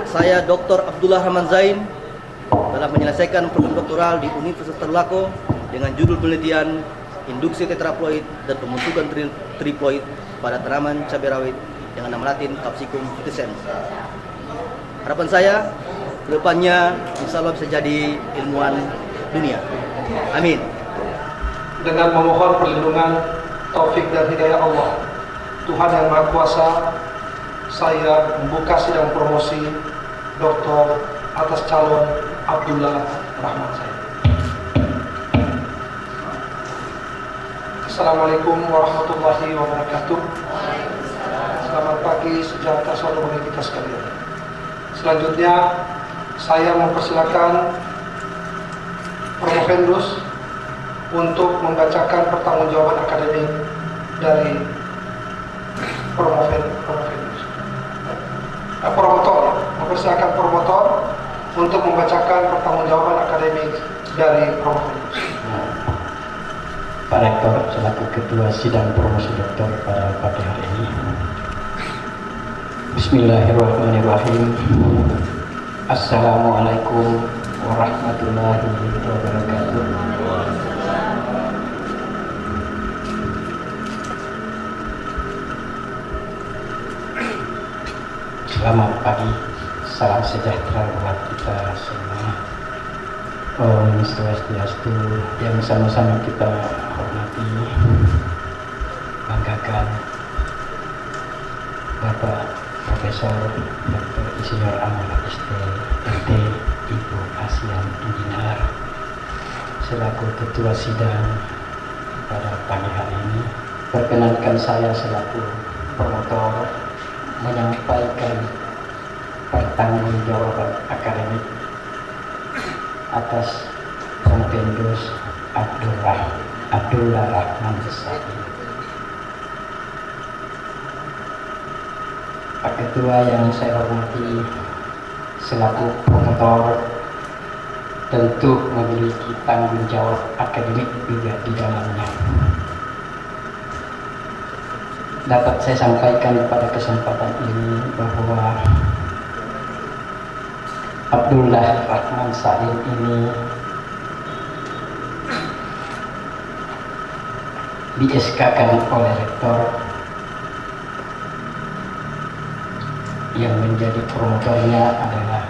Saya Dr. Abdullah Rahman Zain telah menyelesaikan program doktoral di Universitas Tadulako dengan judul penelitian induksi tetraploid dan pembentukan triploid pada tanaman cabai rawit dengan nama latin Capsicum frutescens. Harapan saya kedepannya insya Allah bisa jadi ilmuwan dunia. Amin. Dengan memohon perlindungan, taufik dan hidayah Allah, Tuhan yang Maha Kuasa, saya membuka sidang promosi doktor atas calon Abdullah Rahman Zain. Assalamualaikum warahmatullahi wabarakatuh. Selamat pagi, sejahtera selalu bagi kita sekalian. Selanjutnya, saya mempersilakan Promovendus untuk membacakan pertanggungjawaban akademik dari promotor. Mempersilakan promotor untuk membacakan pertanggungjawaban akademik dari Promovendus. Pak Rektor selaku Ketua Sidang Promosi Doktor pada pagi hari ini. Bismillahirrahmanirrahim. Assalamualaikum warahmatullahi wabarakatuh. Selamat pagi, salam sejahtera buat kita semua. Om Swastiastu, yang sama-sama kita hormati, banggakan Bapak Profesor Dr. Insinyur Amanat ST Ibu Asian Engineer selaku Ketua Sidang pada pagi hari ini. Perkenankan saya selaku promotor menyampaikan pertanggungjawaban akademik atas Promovendus Abdullah Rahman Zain. Pak Ketua yang saya hormati, selaku promotor tentu memiliki tanggung jawab akademik juga di dalamnya. Dapat saya sampaikan pada kesempatan ini bahwa Abdullah Rahman Zain ini di-SK-kan oleh Rektor, yang menjadi promotornya adalah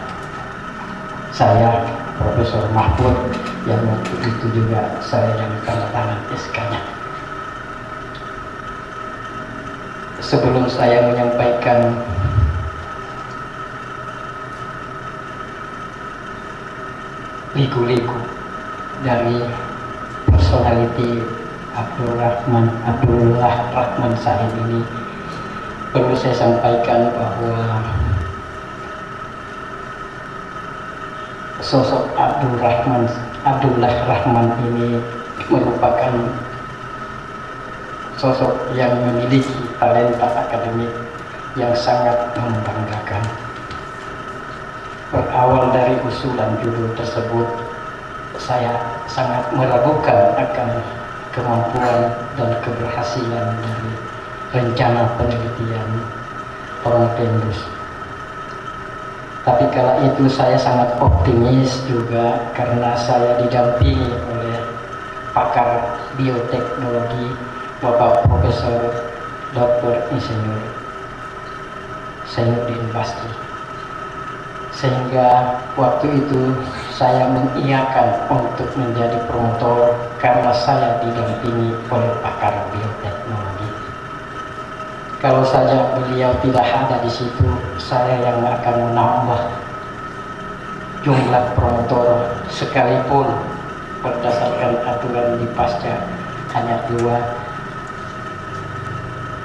saya, Profesor Mahfud, yang waktu itu juga saya yang tanda tangan SK-nya. Sebelum saya menyampaikan liku-liku dari personality Abdullah Rahman Zain ini, perlu saya sampaikan bahwa sosok Abdullah Rahman ini merupakan sosok yang memiliki talenta akademik yang sangat membanggakan. Berawal dari usulan judul tersebut, saya sangat meragukan akan kemampuan dan keberhasilan dari rencana penelitian Promovendus. Tapi kala itu saya sangat optimis juga karena saya didampingi oleh pakar bioteknologi Bapak Profesor Dr. Insinyur Zainuddin Basri. Sehingga waktu itu saya mengiyakan untuk menjadi promotor karena saya didampingi oleh pakar bioteknologi. Kalau saja beliau tidak ada di situ, saya yang akan menambah jumlah promotor, sekalipun berdasarkan aturan di Pasca hanya 2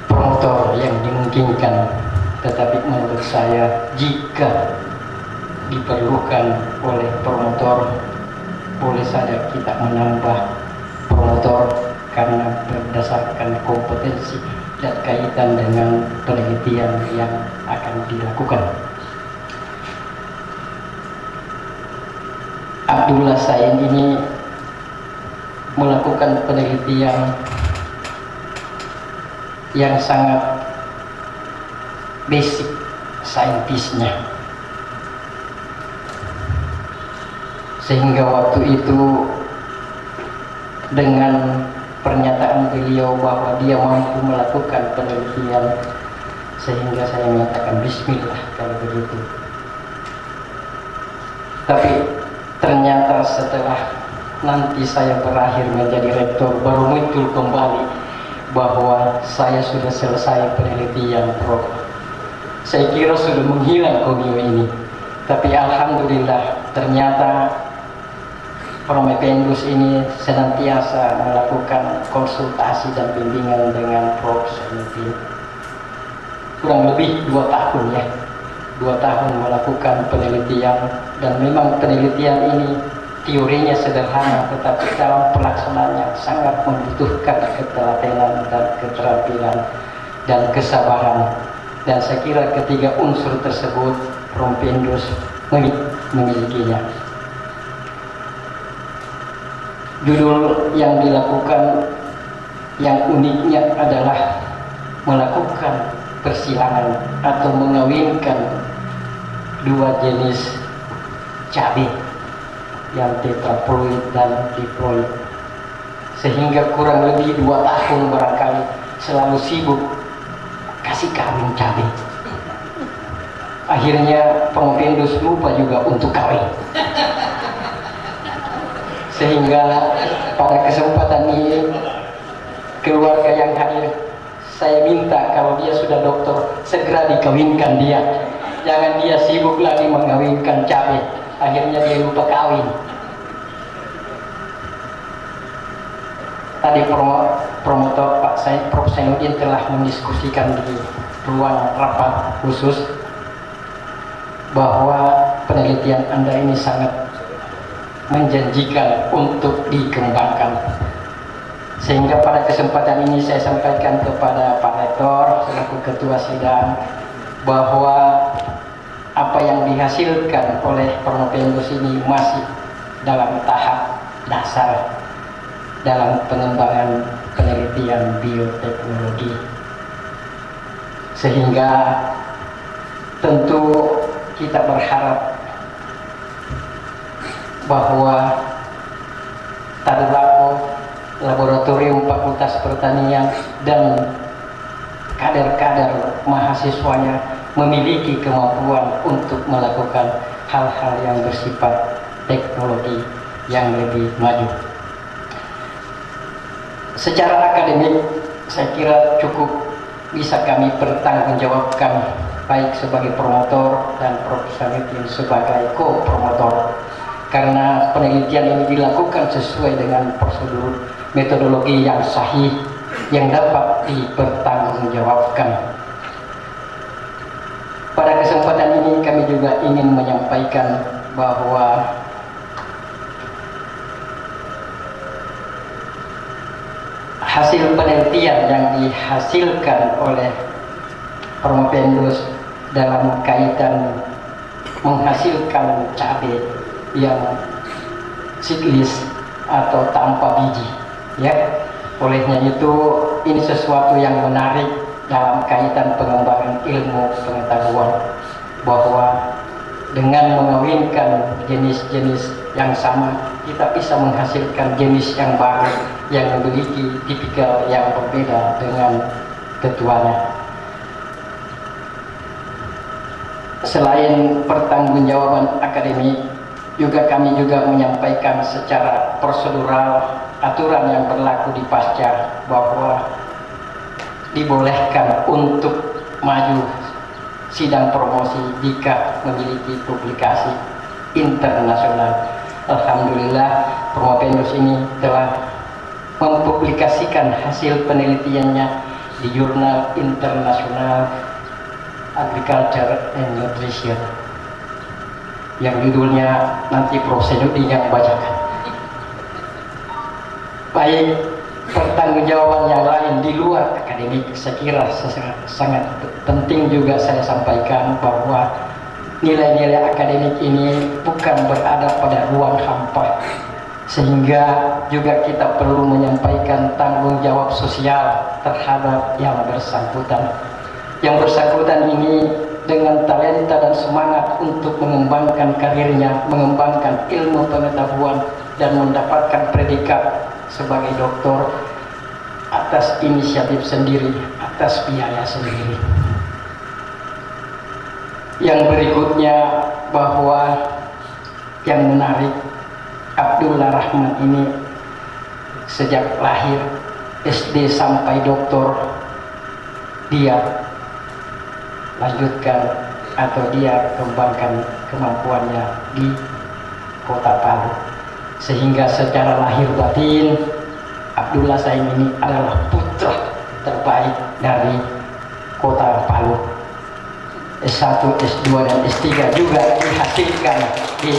promotor yang dimungkinkan. Tetapi menurut saya, jika diperlukan oleh promotor, boleh saja kita menambah promotor karena berdasarkan kompetensi dan kaitan dengan penelitian yang akan dilakukan. Abdullah Zain ini melakukan penelitian yang sangat basic, saintisnya. Sehingga waktu itu dengan pernyataan beliau bahwa dia mampu melakukan penelitian, sehingga saya menyatakan bismillah kalau begitu. Tapi ternyata setelah nanti saya berakhir menjadi rektor, baru muncul kembali bahwa saya sudah selesai penelitian, Prof. Saya kira sudah menghilang komio ini, tapi alhamdulillah ternyata Promependus ini senantiasa melakukan konsultasi dan bimbingan dengan Prof. Sainuddin. Kurang lebih 2 tahun ya, 2 tahun melakukan penelitian, dan memang penelitian ini teorinya sederhana, tetapi dalam pelaksanaannya sangat membutuhkan ketelatenan dan keterampilan dan kesabaran. Dan saya kira ketiga unsur tersebut Promependus memilikinya. Judul yang dilakukan yang uniknya adalah melakukan persilangan atau mengawinkan 2 jenis cabai yang tetraploid dan diploid, sehingga kurang lebih 2 tahun barangkali selalu sibuk kasih kawin cabai. Akhirnya Promependus lupa juga untuk kawin, sehingga pada kesempatan ini keluarga yang hadir, saya minta kalau dia sudah doktor segera dikawinkan dia, jangan dia sibuk lagi mengawinkan cabai, akhirnya dia lupa kawin. Tadi promotor Prof. Sainuddin telah mendiskusikan di ruang rapat khusus bahwa penelitian Anda ini sangat menjanjikan untuk dikembangkan, sehingga pada kesempatan ini saya sampaikan kepada Pak Rektor selaku Ketua Sidang bahwa apa yang dihasilkan oleh Promependus ini masih dalam tahap dasar dalam pengembangan penelitian bioteknologi, sehingga tentu kita berharap bahwa Tadulako, Laboratorium Fakultas Pertanian, dan kader-kader mahasiswanya memiliki kemampuan untuk melakukan hal-hal yang bersifat teknologi yang lebih maju. Secara akademik, saya kira cukup bisa kami pertanggungjawabkan, baik sebagai promotor dan Prof. Sainuddin sebagai co-promotor, karena penelitian ini dilakukan sesuai dengan prosedur metodologi yang sahih yang dapat dipertanggungjawabkan. Pada kesempatan ini kami juga ingin menyampaikan bahwa hasil penelitian yang dihasilkan oleh Promependus dalam kaitan menghasilkan cabai yang seedless atau tanpa biji, ya, olehnya itu ini sesuatu yang menarik dalam kaitan pengembangan ilmu pengetahuan, bahwa dengan mengawinkan jenis-jenis yang sama kita bisa menghasilkan jenis yang baru yang memiliki tipikal yang berbeda dengan ketuanya. Selain pertanggungjawaban akademik, juga kami juga menyampaikan secara prosedural aturan yang berlaku di Pasca bahwa dibolehkan untuk maju sidang promosi jika memiliki publikasi internasional. Alhamdulillah Promependus ini telah mempublikasikan hasil penelitiannya di jurnal internasional Agriculture and Nutrition yang judulnya nanti Prof. Sainuddin yang bacakan. Baik, pertanggungjawaban yang lain di luar akademik, saya kira sangat penting juga saya sampaikan bahwa nilai-nilai akademik ini bukan berada pada ruang hampa, sehingga juga kita perlu menyampaikan tanggung jawab sosial terhadap yang bersangkutan. Yang bersangkutan ini dengan talenta dan semangat untuk mengembangkan karirnya, mengembangkan ilmu pengetahuan dan mendapatkan predikat sebagai doktor atas inisiatif sendiri, atas biaya sendiri. Yang berikutnya bahwa yang menarik, Abdullah Rahman ini sejak lahir SD sampai doktor dia lanjutkan atau dia kembangkan kemampuannya di kota Palu, sehingga secara lahir batin Abdullah Saim ini adalah putra terbaik dari kota Palu. S1, S2 dan S3 juga dihasilkan di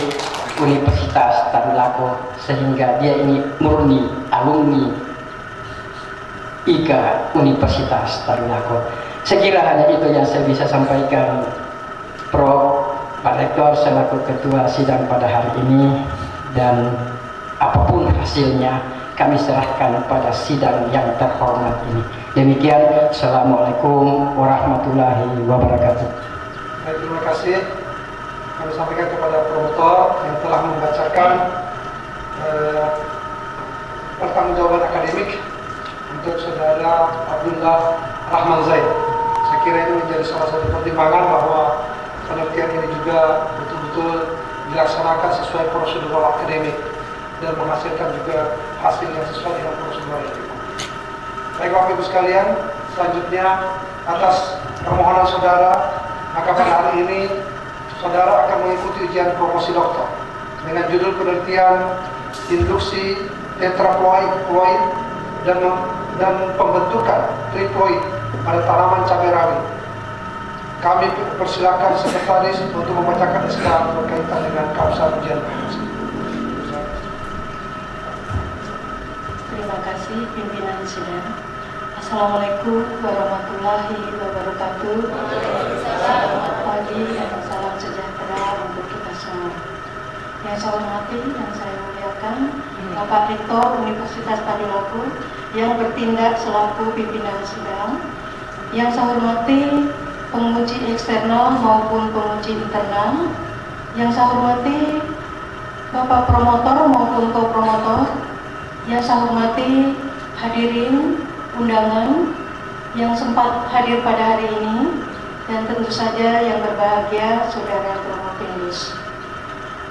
Universitas Tadulako, sehingga dia ini murni alumni IKA Universitas Tadulako. Sekira hanya itu yang saya bisa sampaikan, Prof. Pak Rektor selaku ketua sidang pada hari ini, dan apapun hasilnya kami serahkan pada sidang yang terhormat ini. Demikian, Assalamualaikum warahmatullahi wabarakatuh. Baik, terima kasih. Kami sampaikan kepada promotor yang telah membacakan pertanggungjawaban akademik untuk saudara Abdullah Rahman Zain. Saya kira ini menjadi salah satu pertimbangan bahwa penelitian ini juga betul-betul dilaksanakan sesuai prosedur akademik dan menghasilkan juga hasil yang sesuai dengan prosedur itu. Baik Bapak Ibu sekalian, selanjutnya atas permohonan saudara, maka pada hari ini saudara akan mengikuti ujian promosi doktor dengan judul penelitian induksi tetraploid dan pembentukan triploid pada tanaman cabai rawit. Kami persilakan sekretaris untuk membacakan SK berkaitan dengan keabsahan ujian promosi. Terima kasih pimpinan sidang. Assalamualaikum warahmatullahi wabarakatuh. Selamat pagi dan salam sejahtera untuk kita semua. Yang saya hormati dan saya muliakan Bapak Rektor Universitas Tadulako yang bertindak selaku pimpinan sidang. Yang saya hormati penguji eksternal maupun penguji internal. Yang saya hormati Bapak promotor maupun co-promotor. Yang saya hormati hadirin undangan yang sempat hadir pada hari ini, dan tentu saja yang berbahagia Saudara Promovinus.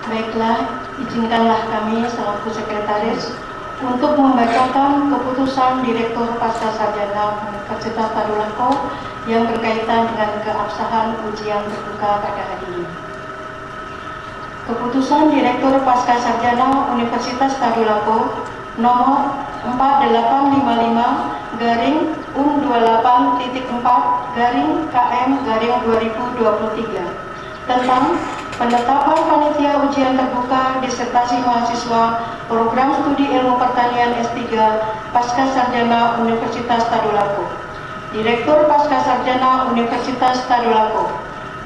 Baiklah, izinkanlah kami selaku sekretaris untuk membacakan keputusan Direktur Pascasarjana Universitas Tadulako yang berkaitan dengan keabsahan ujian terbuka pada hari ini. Keputusan Direktur Pascasarjana Universitas Tadulako nomor 4855/Un28.4/KM/2023 tentang penetapan panitia ujian terbuka disertasi mahasiswa program studi ilmu pertanian S3 Pascasarjana Universitas Tadulako. Direktur Pascasarjana Universitas Tadulako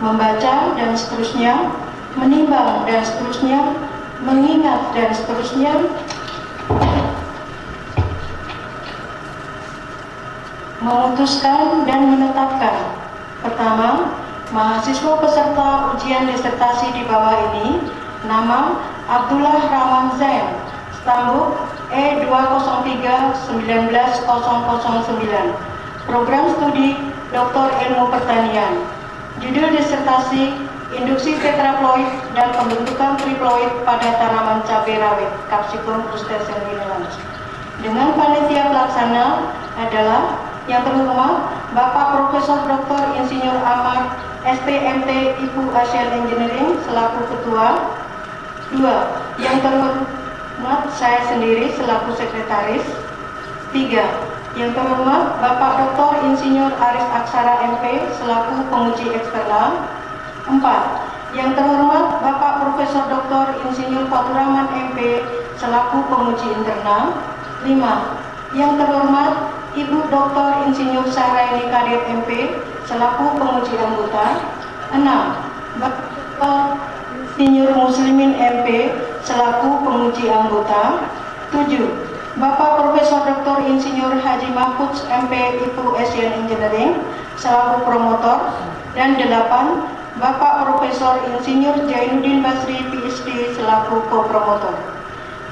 membaca dan seterusnya, menimbang dan seterusnya, mengingat dan seterusnya, memutuskan dan menetapkan. Pertama, mahasiswa peserta ujian disertasi di bawah ini, nama Abdullah Rahman Zain, stambuk E203-19009, program studi Doktor Ilmu Pertanian, judul disertasi induksi tetraploid dan pembentukan triploid pada tanaman cabai rawit Capsicum frutescens. Dengan panitia pelaksana adalah yang terhormat Bapak Profesor Dr. Insinyur Ahmad SPMT Ibu Asian Engineering selaku ketua. 2. Yang terhormat saya sendiri selaku sekretaris. 3. Yang terhormat Bapak Dr. Insinyur Aris Aksara MP selaku penguji eksternal. 4. Yang terhormat Bapak Profesor Dr. Insinyur Fatur Rahman MP selaku penguji internal. 5. Yang terhormat Ibu Dr. Insinyur Sahraini Kadir MP selaku penguji anggota. 6. Bapak Insinyur Muslimin MP selaku penguji anggota. 7. Bapak Profesor Dr. Insinyur Haji Mahfudz MP IPU Asian Engineering selaku promotor. Dan 8. Bapak Profesor Insinyur Jainuddin Basri, PhD, selaku co-promotor.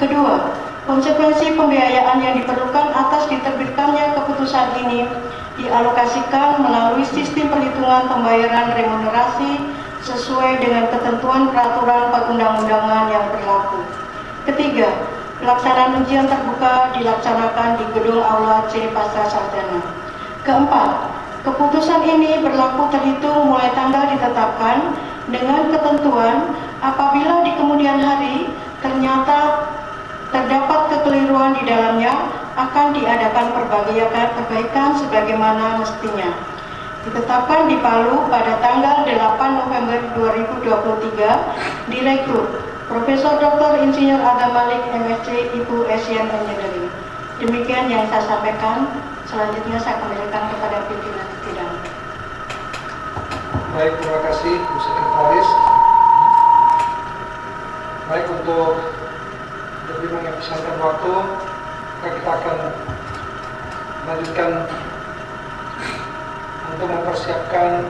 Kedua, konsekuensi pembiayaan yang diperlukan atas diterbitkannya keputusan ini dialokasikan melalui sistem perhitungan pembayaran remunerasi sesuai dengan ketentuan peraturan perundang-undangan yang berlaku. Ketiga, pelaksanaan ujian terbuka dilaksanakan di gedung Aula C Pasca Sarjana. Keempat, keputusan ini berlaku terhitung mulai tanggal ditetapkan dengan ketentuan apabila di kemudian hari ternyata terdapat kekeliruan di dalamnya akan diadakan perbaikan sebagaimana mestinya. Ditetapkan di Palu pada tanggal 8 November 2023, Direktur Profesor Dr. Insinyur Adam Malik, MSc, Ibu Asian Engineering. Demikian yang saya sampaikan. Selanjutnya saya kembalikan kepada pimpinan sidang. Baik, terima kasih Bu Sekretaris. Baik, untuk lebih mengefisienkan waktu, kita akan melanjutkan untuk mempersiapkan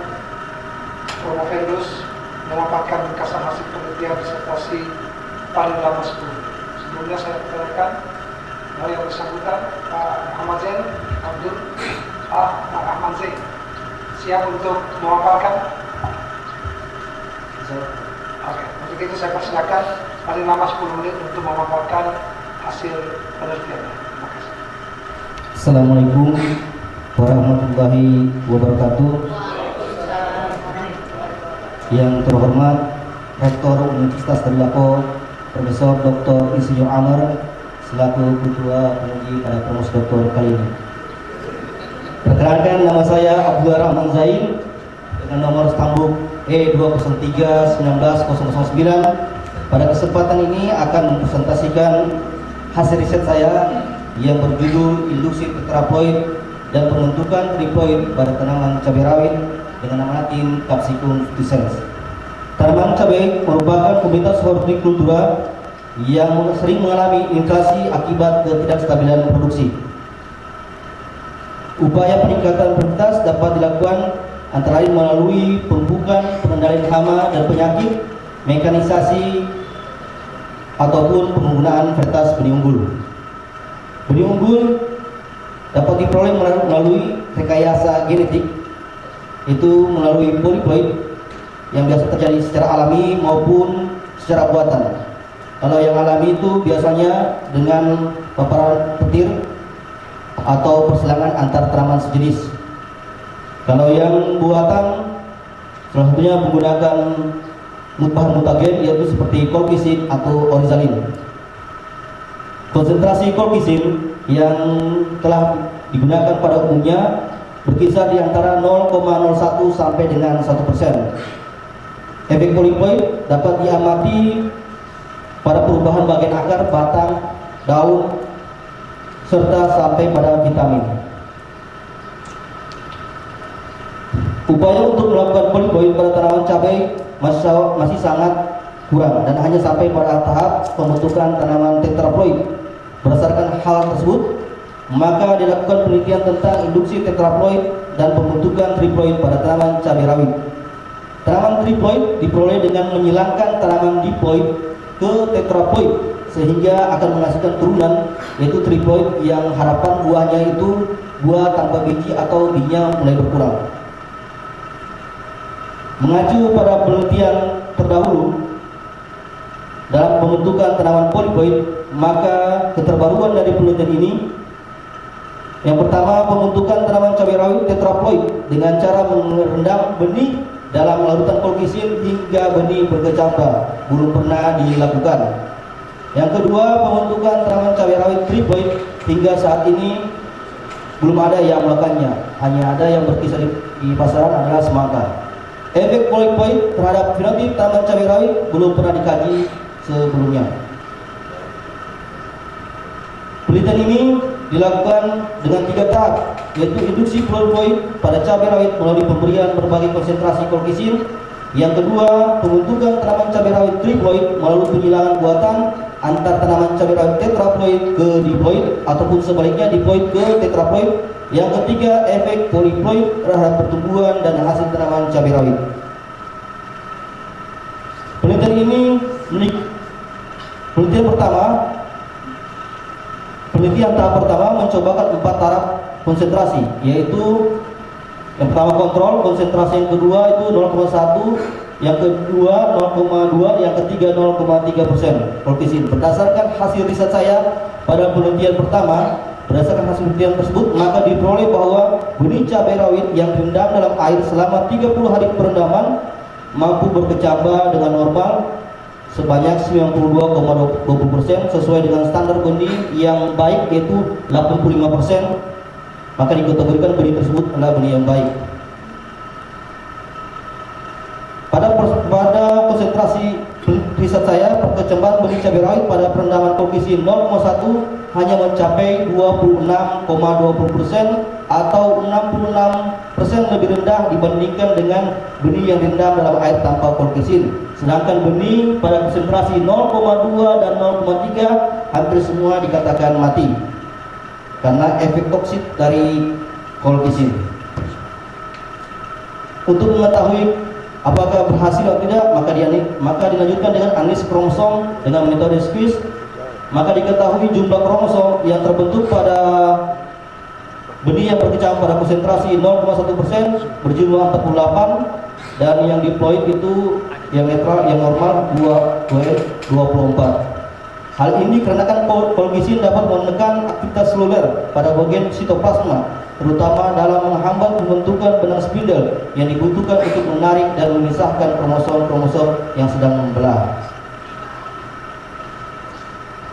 promovendus memaparkan ringkasan hasil penelitian disertasi paling lama 10. Sebelumnya saya perkenalkan yang bersangkutan Pak Muhammad Zain Abdul Pak Ahmad Zain, siap untuk memaparkan? Oke, untuk itu saya persilakan paling lama 10 menit untuk memaparkan hasil penelitiannya. Terima kasih. Assalamualaikum warahmatullahi wabarakatuh. Yang terhormat Rektor Universitas Tadulako Profesor Dr. Insinyur Amr selaku Ketua Penguji pada promosi doktor kali ini. Perkenalkan, nama saya Abdullah Rahman Zain dengan nomor stambuk E203-19009. Pada kesempatan ini akan mempresentasikan hasil riset saya yang berjudul Induksi Tetraploid dan Pembentukan Triploid pada Tanaman Cabai Rawit dengan nama latin Capsicum frucescens. Tanaman cabai merupakan komoditas hortikultura yang sering mengalami inflasi akibat ketidakstabilan produksi. Upaya peningkatan produktivitas dapat dilakukan antara lain melalui pemupukan, pengendalian hama dan penyakit, mekanisasi, ataupun penggunaan varietas benih unggul. Benih unggul dapat diperoleh melalui rekayasa genetik, itu melalui poliploid yang biasa terjadi secara alami maupun secara buatan. Kalau yang alami itu biasanya dengan paparan petir atau persilangan antar tanaman sejenis. Kalau yang buatan salah satunya menggunakan bahan mutagen yaitu seperti kolkisin atau orizalin. Konsentrasi kolkisin yang telah digunakan pada umumnya berkisar di antara 0,01 sampai dengan 1%. Efek poliploid dapat diamati pada perubahan bagian akar, batang, daun, serta sampai pada vitamin. Upaya untuk melakukan poliploid pada tanaman cabai masih sangat kurang dan hanya sampai pada tahap pembentukan tanaman tetraploid. Berdasarkan hal tersebut, maka dilakukan penelitian tentang induksi tetraploid dan pembentukan triploid pada tanaman cabai rawit. Tanaman triploid diperoleh dengan menyilangkan tanaman diploid ke tetraploid sehingga akan menghasilkan turunan yaitu triploid yang harapan buahnya itu buah tanpa biji atau bijinya mulai berkurang. Mengacu pada penelitian terdahulu dalam pembentukan tanaman poliploid, maka keterbaruan dari penelitian ini yang pertama, pembentukan tanaman cabai rawit tetraploid dengan cara merendam benih dalam larutan kolkisin hingga benih berkecambah belum pernah dilakukan. Yang kedua, pembentukan tanaman cabai rawit triploid hingga saat ini belum ada yang melakukannya, hanya ada yang berkisar di pasaran adalah semangka. Efek poliploid terhadap fenotip tanaman cabai rawit belum pernah dikaji sebelumnya. Penelitian ini dilakukan dengan 3 tahap, yaitu induksi poliploid pada cabai rawit melalui pemberian berbagai konsentrasi kolkisin. Yang kedua, pembentukan tanaman cabai rawit triploid melalui penghilangan buatan antar tanaman cabai rawit tetraploid ke diploid ataupun sebaliknya diploid ke tetraploid. Yang ketiga, efek poliploid terhadap pertumbuhan dan hasil tanaman cabai rawit. Penelitian tahap pertama mencobakan 4 taraf konsentrasi, yaitu yang pertama kontrol, konsentrasi yang kedua itu 0,1, yang kedua 0,2, yang ketiga 0,3% kolkisin. Berdasarkan hasil riset saya pada penelitian pertama, berdasarkan hasil penelitian tersebut, maka diperoleh bahwa benih cabai rawit yang direndam dalam air selama 30 hari perendaman mampu berkecambah dengan normal sebanyak 92,20% sesuai dengan standar benih yang baik yaitu 85%, maka dikategorikan benih tersebut adalah benih yang baik. Pada konsentrasi riset saya, perkecambahan benih cabai rawit pada perendaman kolkisin 0,1 hanya mencapai 26,20% atau 66% lebih rendah dibandingkan dengan benih yang direndam dalam air tanpa kolkisin. Sedangkan benih pada konsentrasi 0,2 dan 0,3 hampir semua dikatakan mati karena efek toksik dari kolkisin. Untuk mengetahui apakah berhasil atau tidak, maka dilanjutkan dengan analisis kromosom dengan metode squeeze. Maka diketahui jumlah kromosom yang terbentuk pada benih yang berkecambah pada konsentrasi 0,1% berjumlah 48, dan yang diploid itu yang netral, yang normal 24. Hal ini karena kolkisin dapat menekan aktivitas seluler pada bagian sitoplasma, terutama dalam menghambat pembentukan benang spindle yang dibutuhkan untuk menarik dan memisahkan kromosom-kromosom yang sedang membelah.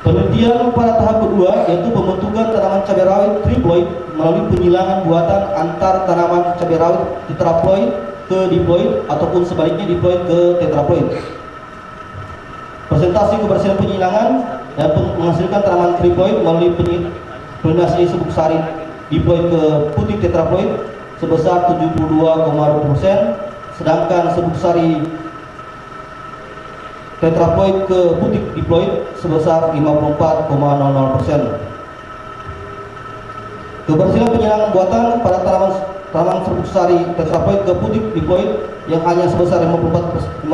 Penelitian pada tahap kedua yaitu pembentukan tanaman cabai rawit triploid melalui penyilangan buatan antar tanaman cabai rawit tetraploid ke diploid ataupun sebaliknya diploid ke tetraploid. Presentasi keberhasilan penyilangan dan menghasilkan tanaman triploid melalui penyinasi serbuk sari diploid ke putih tetraploid sebesar 72,2%, sedangkan serbuk sari tetraploid ke putih diploid sebesar 54,00%. Keberhasilan penyilangan buatan pada tanaman serbuk sari tetraploid ke putih diploid yang hanya sebesar 54,00%.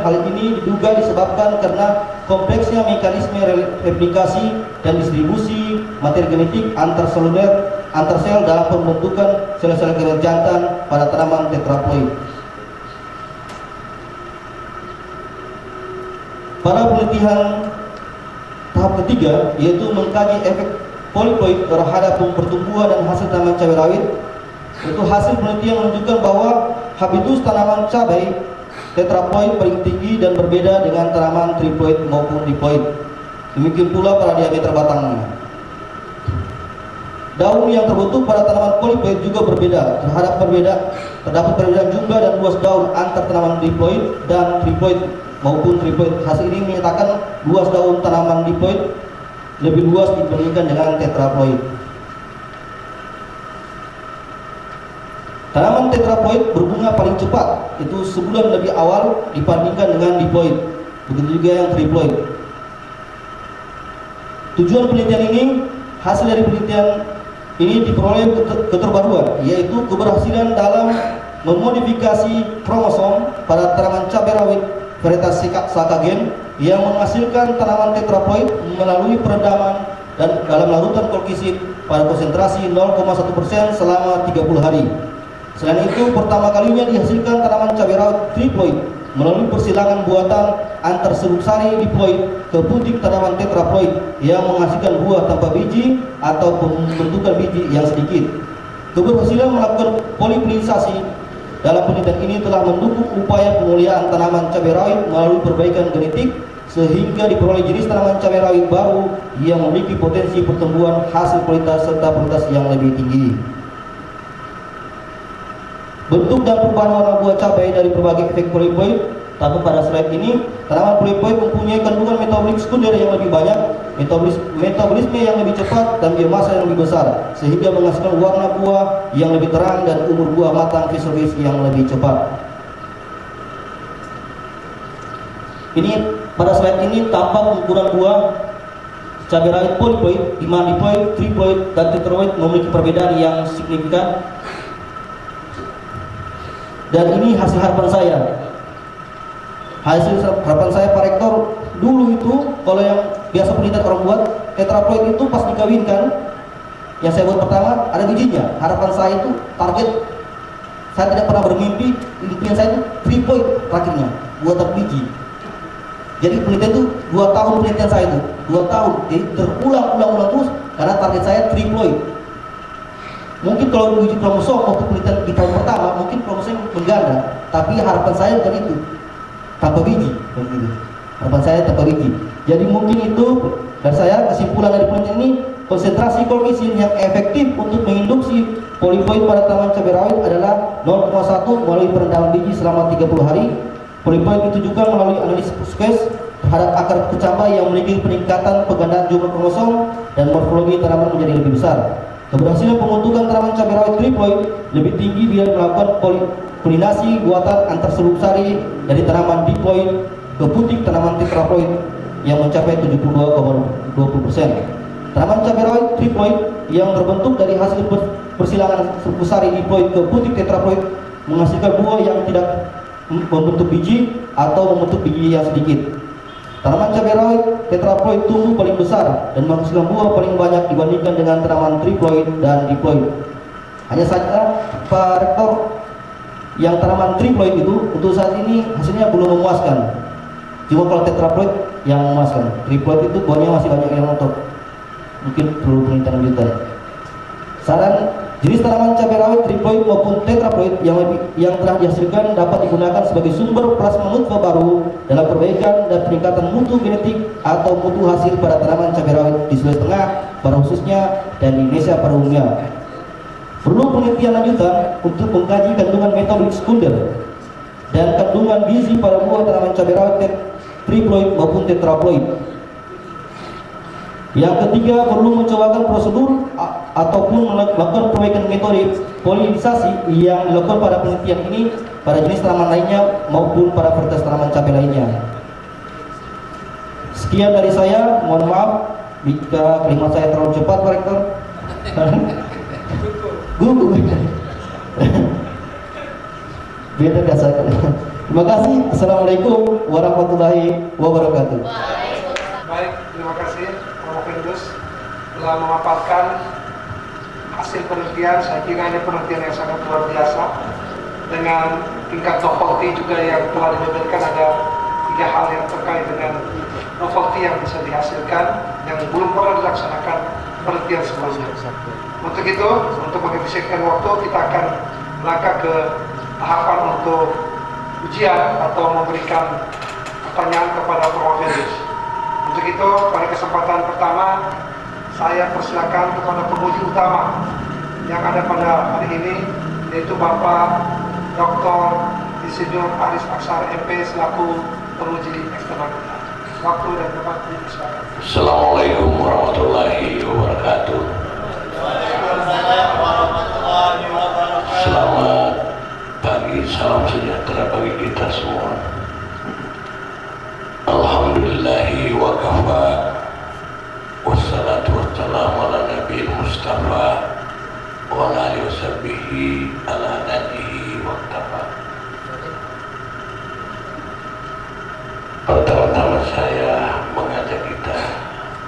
Hal ini diduga disebabkan karena kompleksnya mekanisme replikasi dan distribusi materi genetik antar sel dalam pembentukan sel-sel kelenjar jantan pada tanaman tetraploid. Pada penelitian tahap ketiga yaitu mengkaji efek poliploid terhadap pertumbuhan dan hasil tanaman cabai rawit, itu hasil penelitian menunjukkan bahwa habitus tanaman cabai tetraploid paling tinggi dan berbeda dengan tanaman triploid maupun diploid. Demikian pula pada diameter batangnya. Daun yang terbentuk pada tanaman poliploid juga berbeda. Terdapat perbedaan jumlah dan luas daun antar tanaman diploid dan triploid maupun triploid. Hasil ini menyatakan luas daun tanaman diploid lebih luas dibandingkan dengan tetraploid. Tanaman tetraploid berbunga paling cepat, itu sebulan lebih awal dibandingkan dengan diploid. Begitu juga yang triploid. Tujuan penelitian ini, hasil dari penelitian ini diperoleh keterbaruan, yaitu keberhasilan dalam memodifikasi kromosom pada tanaman cabai rawit varietas Sakagen yang menghasilkan tanaman tetraploid melalui perendaman dan dalam larutan kolkisin pada konsentrasi 0,1% selama 30 hari. Selain itu, pertama kalinya dihasilkan tanaman cabai rawit triploid melalui persilangan buatan antar serbuk sari diploid ke putih tanaman tetraploid yang menghasilkan buah tanpa biji atau pembentukan biji yang sedikit. Keberhasilan melakukan polipolisasi dalam penelitian ini telah mendukung upaya pemulihan tanaman cabai rawit melalui perbaikan genetik sehingga diperoleh jenis tanaman cabai rawit baru yang memiliki potensi pertumbuhan, hasil kualitas serta kualitas yang lebih tinggi. Bentuk dan perubahan warna buah cabai dari berbagai efek poliploid. Tapi pada slide ini, tanaman poliploid mempunyai kandungan metabolik sekunder yang lebih banyak, metabolisme yang lebih cepat, dan biomasa yang lebih besar, sehingga menghasilkan warna buah yang lebih terang dan umur buah matang fisiologis yang lebih cepat. Ini pada slide ini tampak ukuran buah cabai rawit poliploid, di mana diploid, triploid, dan tetraploid memiliki perbedaan yang signifikan. Dan ini hasil harapan saya. Hasil harapan saya Pak Rektor, dulu itu kalau yang biasa penelitian orang buat, tetraploid itu pas dikawinkan, yang saya buat pertama ada bijinya. Harapan saya itu target, saya tidak pernah bermimpi, impian saya itu triploid terakhirnya, buatan biji. Jadi penelitian itu 2 tahun penelitian saya itu 2 tahun, jadi terulang terus karena target saya triploid. Mungkin kalau uji kromosom waktu penelitian di tahun pertama mungkin kromosom mengganda, tapi harapan saya bukan itu, tanpa biji begitu. Harapan saya tanpa biji. Jadi mungkin itu dari saya, kesimpulan dari penelitian ini, konsentrasi kolkisin yang efektif untuk menginduksi poliploid pada tanaman cabai rawit adalah 0,1 melalui perendaman biji selama 30 hari. Poliploid ditujukan melalui analisis puskes terhadap akar kecambah yang memiliki peningkatan penggandaan jumlah kromosom dan morfologi tanaman menjadi lebih besar. Keberhasilan pembentukan tanaman cabai rawit triploid lebih tinggi bila melakukan polinasi buatan antar serbuk sari dari tanaman diploid ke putik tanaman tetraploid yang mencapai 72,20%. Tanaman cabai rawit triploid yang terbentuk dari hasil persilangan serbuk sari diploid ke putik tetraploid menghasilkan buah yang tidak membentuk biji atau membentuk biji yang sedikit. Tanaman cabai rawit tetraploid tumbuh paling besar dan menghasilkan buah paling banyak dibandingkan dengan tanaman triploid dan diploid. Hanya saja Pak Rektor, yang tanaman triploid itu untuk saat ini hasilnya belum memuaskan. Cuma kalau tetraploid yang memuaskan. Triploid itu buahnya masih banyak yang rontok. Mungkin perlu penelitian lanjutan. Saran, jenis tanaman cabai rawit triploid maupun tetraploid yang telah dihasilkan dapat digunakan sebagai sumber plasma nutfah baru dalam perbaikan dan peningkatan mutu genetik atau mutu hasil pada tanaman cabai rawit di Sulawesi Tengah pada khususnya dan di Indonesia pada umumnya. Perlu penelitian lanjutan untuk mengkaji kandungan metabolik sekunder dan kandungan gizi pada buah tanaman cabai rawit triploid maupun tetraploid. Yang ketiga, perlu mencobakan prosedur ataupun melakukan perbaikan metode polinisasi yang dilakukan pada penelitian ini pada jenis tanaman lainnya maupun pada varietas tanaman cabai lainnya. Sekian dari saya, mohon maaf jika kalimat saya terlalu cepat Pak Rektor. Gugu. Beda dasar. Terima kasih. Assalamualaikum warahmatullahi wabarakatuh. Baik, terima kasih Prof. Indus telah memaparkan hasil penelitian. Saya kira ini penelitian yang sangat luar biasa dengan tingkat novelty juga yang telah dibeberkan. Ada 3 hal yang terkait dengan novelty yang bisa dihasilkan yang belum pernah dilaksanakan penelitian sebelumnya. Untuk itu, untuk mengefisienkan waktu, kita akan melangkah ke tahapan untuk ujian atau memberikan pertanyaan kepada Prof. Indus. Untuk itu, pada kesempatan pertama, saya persilakan kepada penguji utama yang ada pada hari ini, yaitu Bapak Dr. Insinyur Aris Aksara MP selaku penguji eksternal kita. Waktu dan tempat dipersilakan. Assalamualaikum warahmatullahi wabarakatuh. Selamat pagi, salam sejahtera bagi kita semua. Alhamdulillahi wa kafa, wassalatu wassalamu ala nabiyil mustafa wa ala alihi wa sahbihi ala nadihi wa kafa. Pertama-tama saya mengajak kita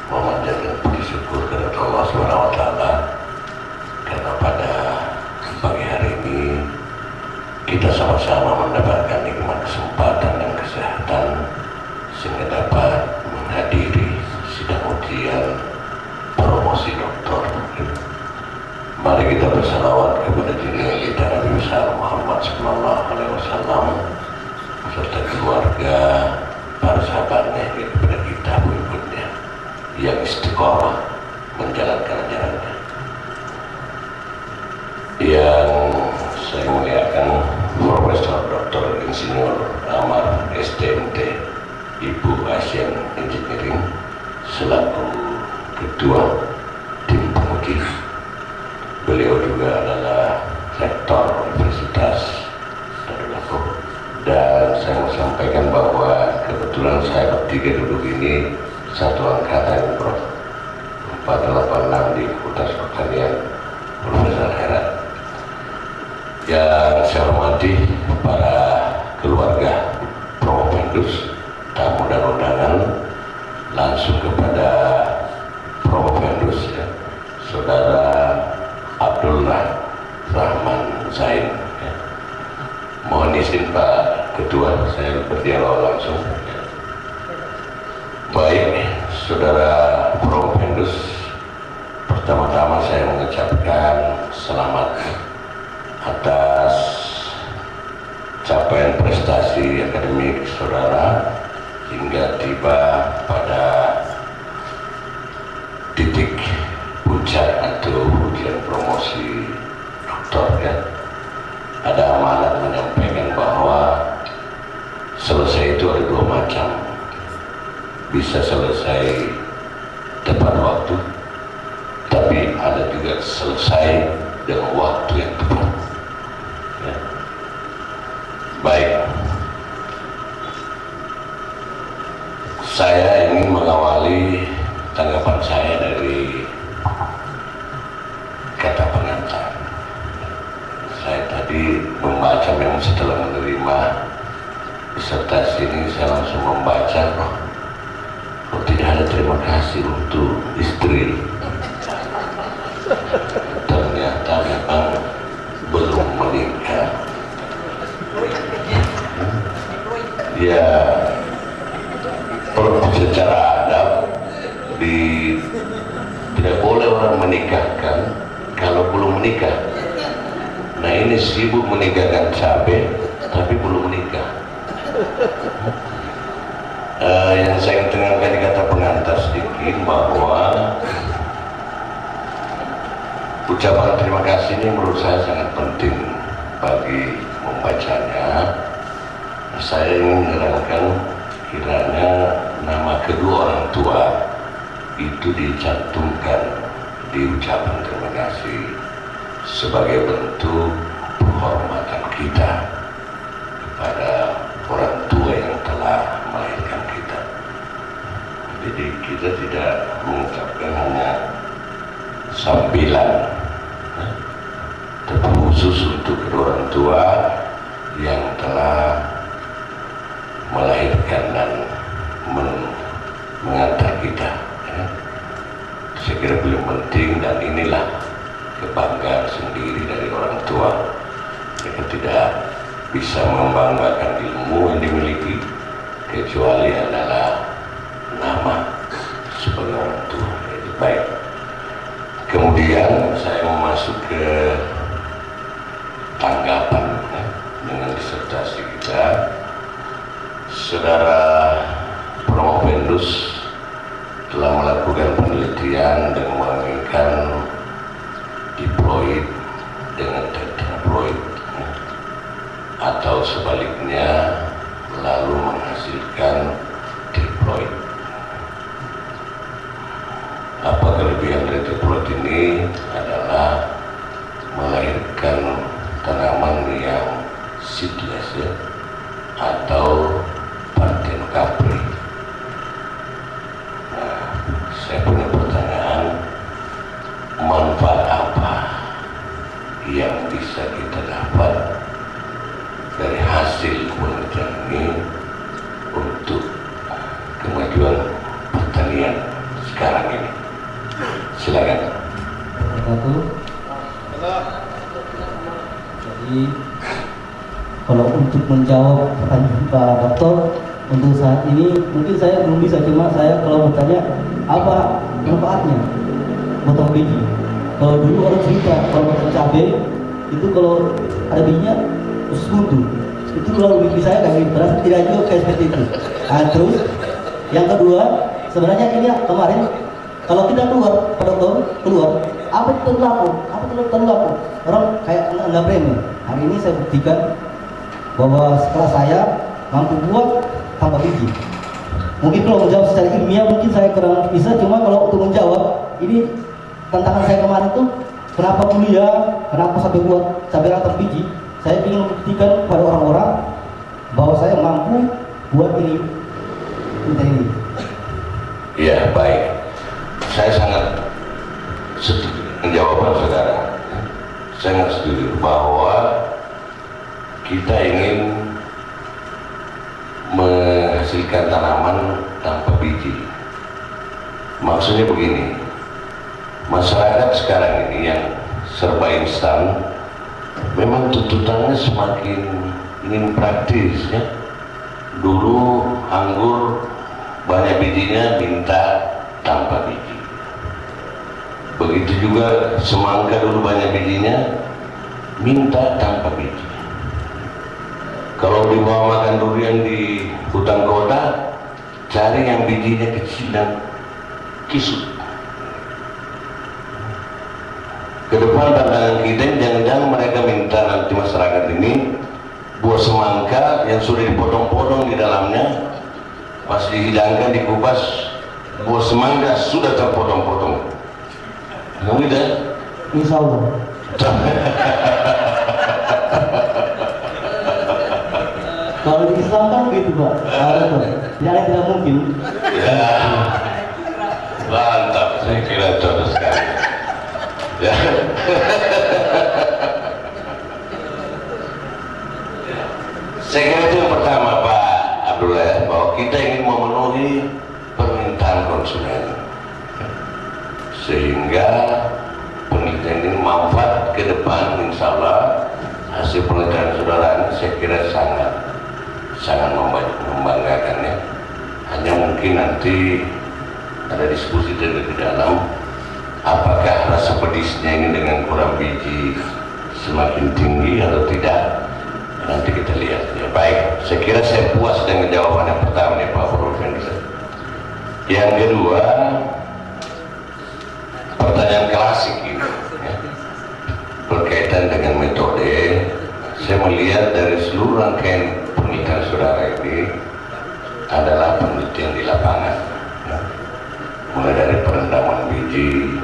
memanjatkan puji syukur kepada Allah Subhanahu wa taala karena pada pagi hari ini kita sama-sama mendapatkan nikmat kesempatan dan kesehatan sehingga dapat menghadiri sidang ujian promosi doktor. Mari kita bersalawat kepada junjungan kita Nabi besar Muhammad sallallahu alaihi wasallam beserta keluarga, para sahabatnya, kepada kita pengikutnya yang istiqomah menjalankan ajarannya. Yang saya muliakan Profesor Dr. Insinyur Amar STMT Ibu Asian Engineering selaku ketua tim penguji. Beliau juga adalah rektor Universitas Darul Ulum. Dan saya mau sampaikan bahwa kebetulan kebetulan saya bertiga duduk ini satu angkatan Prof. 486 di Fakultas Pertanian Profesor Herat. Yang saya hormati para keluarga Provendus, tamu dan undangan, langsung kepada Provendus ya, Saudara Abdullah Rahman Zain ya. Mohon izin Pak Ketua, saya berdialog langsung ya. Baik, Saudara Provendus, pertama-tama saya mengucapkan selamat atas capaian prestasi akademik saudara hingga tiba pada titik puncak atau ujian promosi doktor ya. Ada amanat menyampaikan bahwa selesai itu ada dua macam, bisa selesai tepat waktu, tapi ada juga selesai dengan waktu yang tepat ya. Baik, saya ingin mengawali tanggapan saya dari kata pengantar. Saya tadi membaca, memang setelah menerima disertasi ini saya langsung membaca, kok tidak ada terima kasih untuk istri. Ternyata memang belum menikah. Ya, secara adab tidak boleh orang menikahkan kalau belum menikah. Nah ini sibuk menikahkan cabai tapi belum menikah. Yang saya ingin tengahkan di kata pengantar sedikit bahwa ucapan terima kasih ini menurut saya sangat penting bagi membacanya. Saya ingin menerangkan kiranya nama kedua orang tua itu dicantumkan di ucapan terima kasih sebagai bentuk penghormatan kita kepada orang tua yang telah melahirkan kita. Jadi kita tidak mengucapkan hanya sambilan, tapi khusus untuk kedua orang tua yang telah melahirkan dan mengantar kita ya. Saya kira paling penting, dan inilah kebanggaan sendiri dari orang tua. Mereka tidak bisa membanggakan ilmu yang dimiliki kecuali adalah nama sebagai orang tua. Jadi baik, kemudian saya mau masuk ke tanggapan ya, dengan disertasi kita. Saudara Provendus telah melakukan penelitian dan menginginkan diploid dengan tetraploid atau sebaliknya lalu menghasilkan triploid. Apa kelebihan dari triploid ini? Adalah melahirkan tanaman yang seedless ya, atau partenopapri. Nah, saya punya pertanyaan, manfaat apa yang bisa kita dapat dari hasil penelitian ini untuk kemajuan pertanian sekarang ini? Silakan. Jadi kalau untuk menjawab pertanyaan Pak Dokter, untuk saat ini mungkin saya belum bisa, cuma saya kalau bertanya apa manfaatnya potong biji. Kalau dulu orang cerita kalau potong cabai itu kalau ada bijinya khusus buntu, itu lalu biji saya kayak gitu, terus tidak juga kayak seperti itu. Nah, terus yang kedua, sebenarnya ini kemarin kalau kita keluar, Pak Dokter keluar, apa itu terlaku? Apa itu terlaku? Orang kayak nggak remeh. Hari ini saya buktikan bahwa setelah saya mampu buat tanpa biji. Mungkin kalau menjawab secara ilmiah mungkin saya kurang bisa, cuma kalau untuk menjawab ini tantangan saya kemarin tuh kenapa kuliah, kenapa sampai buat cabai tanpa biji. Saya ingin membuktikan pada orang-orang bahwa saya mampu buat ini penelitian ini. Ya, baik. Saya sangat setuju dengan jawaban saudara. Sangat setuju bahwa kita ingin menghasilkan tanaman tanpa biji. Maksudnya begini, masyarakat sekarang ini yang serba instan, memang tuntutannya semakin ingin praktis ya. Dulu anggur banyak bijinya, minta tanpa biji. Begitu juga semangka dulu banyak bijinya, minta tanpa biji. Kalau dibawa makan durian di hutan kota, cari yang bijinya kecil dan kisut. Ke depan tantangan kita, jangan-jangan mereka minta nanti masyarakat ini buah semangka yang sudah dipotong-potong di dalamnya, pas dihidangkan dikupas, buah semangka sudah terpotong-potong. Kamu tidak? Insya Allah. Kalau di Islam kan begitu Pak. Tidak ada yang tidak mungkin. Ya, mantap. Saya kira contoh sekali. Ya. Saya kira itu yang pertama Pak Abdullah, bahwa kita ingin memenuhi permintaan konsumen, sehingga penelitian ini manfaat ke depan. Insya Allah hasil penelitian saudara ini saya kira sangat membanggakan ya. Hanya mungkin nanti ada diskusi di dalam, apakah rasa pedisnya ini dengan kurang biji semakin tinggi atau tidak, nanti kita lihat ya. Baik, saya kira saya puas dengan jawaban yang pertama nih Pak Profesor. Yang kedua, pertanyaan klasik ini ya, berkaitan dengan metode. Saya melihat dari seluruh rangkaian penelitian saudara ini adalah penelitian di lapangan ya. Mulai dari perendaman biji,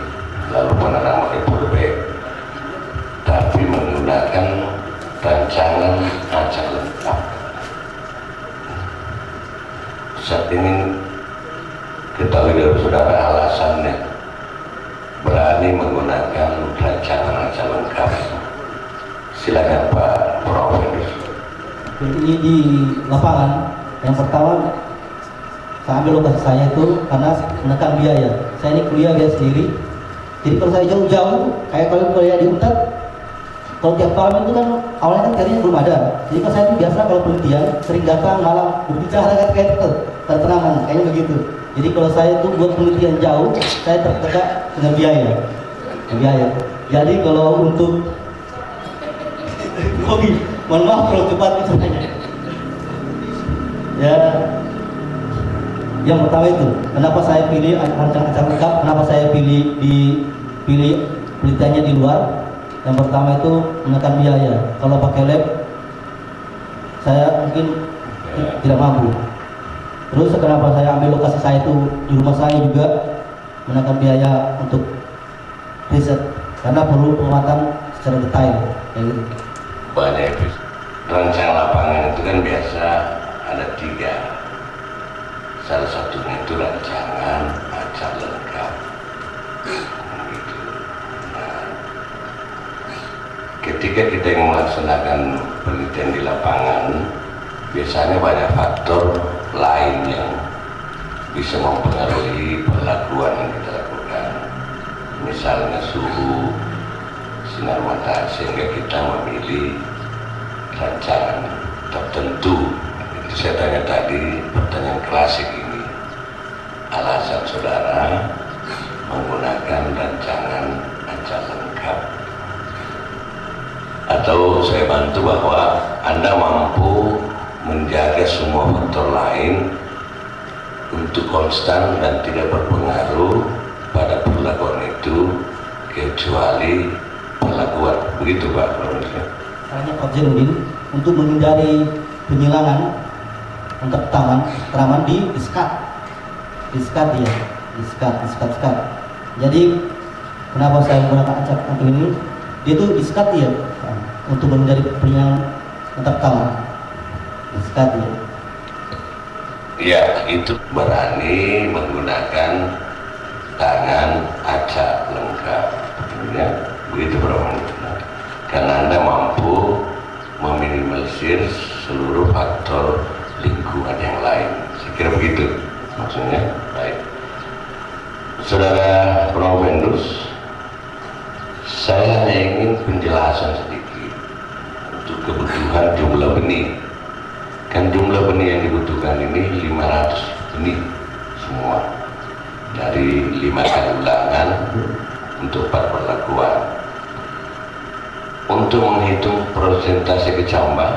lalu penanaman repurbe, tapi menggunakan rancangan acak lengkap. Saat ini ketahui dari saudara alasannya berani menggunakan rancangan acak lengkap. Silakan Pak Profesor. Ini di lapangan, yang pertama saya ambil lokasi saya itu karena menekan biaya. Saya ini kuliah biaya sendiri. Jadi kalau saya jauh-jauh, kayak kalau kuliah di UNTAD, kalau tiap malam itu kan awalnya kan teorinya belum ada. Jadi kalau saya itu biasa kalau penelitian sering datang malam berbicara kayak itu tanaman, kayaknya begitu. Jadi kalau saya itu buat penelitian jauh, saya terdekat dengan biaya. Jadi kalau untuk hobi, mohon maaf kalau cepat bicaranya. Ya, yang pertama itu, kenapa saya pilih rancangan acak lengkap, kenapa saya pilih penelitiannya di luar. Yang pertama itu menekan biaya. Kalau pakai lab, saya mungkin tidak mampu. Terus kenapa saya ambil lokasi saya itu di rumah saya juga, menekan biaya untuk riset, karena perlu pengamatan secara detail. Kayak gitu. Banyak rancangan lapangan itu kan biasa ada 3. Salah satunya itu rancangan acak lengkap. Gitu. Nah, ketika kita ingin melaksanakan penelitian di lapangan, biasanya banyak faktor lain yang bisa mempengaruhi perlakuan yang kita lakukan. Misalnya suhu, sinar matahari, sehingga kita memilih rancangan tertentu. Itu saya tanya tadi, pertanyaan klasik ini, alasan saudara menggunakan rancangan acak lengkap. Atau saya bantu bahwa Anda mampu menjaga semua faktor lain untuk konstan dan tidak berpengaruh pada perlakuan itu, kecuali perlakuan. Begitu Pak Profesor. Caranya Pak Zainuddin untuk menghindari penyilangan untuk tanaman di-sekat dia. Jadi kenapa saya menggunakan acak lengkap ini? Dia itu di-sekat dia untuk menghindari penyilangan untuk taman. Di-sekat dia. Ya, itu berani menggunakan tangan acak lengkap, ya, begitu Bro. Karena Anda mampu meminimalisir seluruh faktor lingkungan yang lain. Saya kira begitu maksudnya. Baik, Saudara Prof. Mendus, saya hanya ingin penjelasan sedikit untuk kebutuhan jumlah benih. Kan jumlah benih yang dibutuhkan ini 500 benih semua, dari 5 kali ulangan untuk 4 perlakuan. Untuk menghitung persentase kecambah,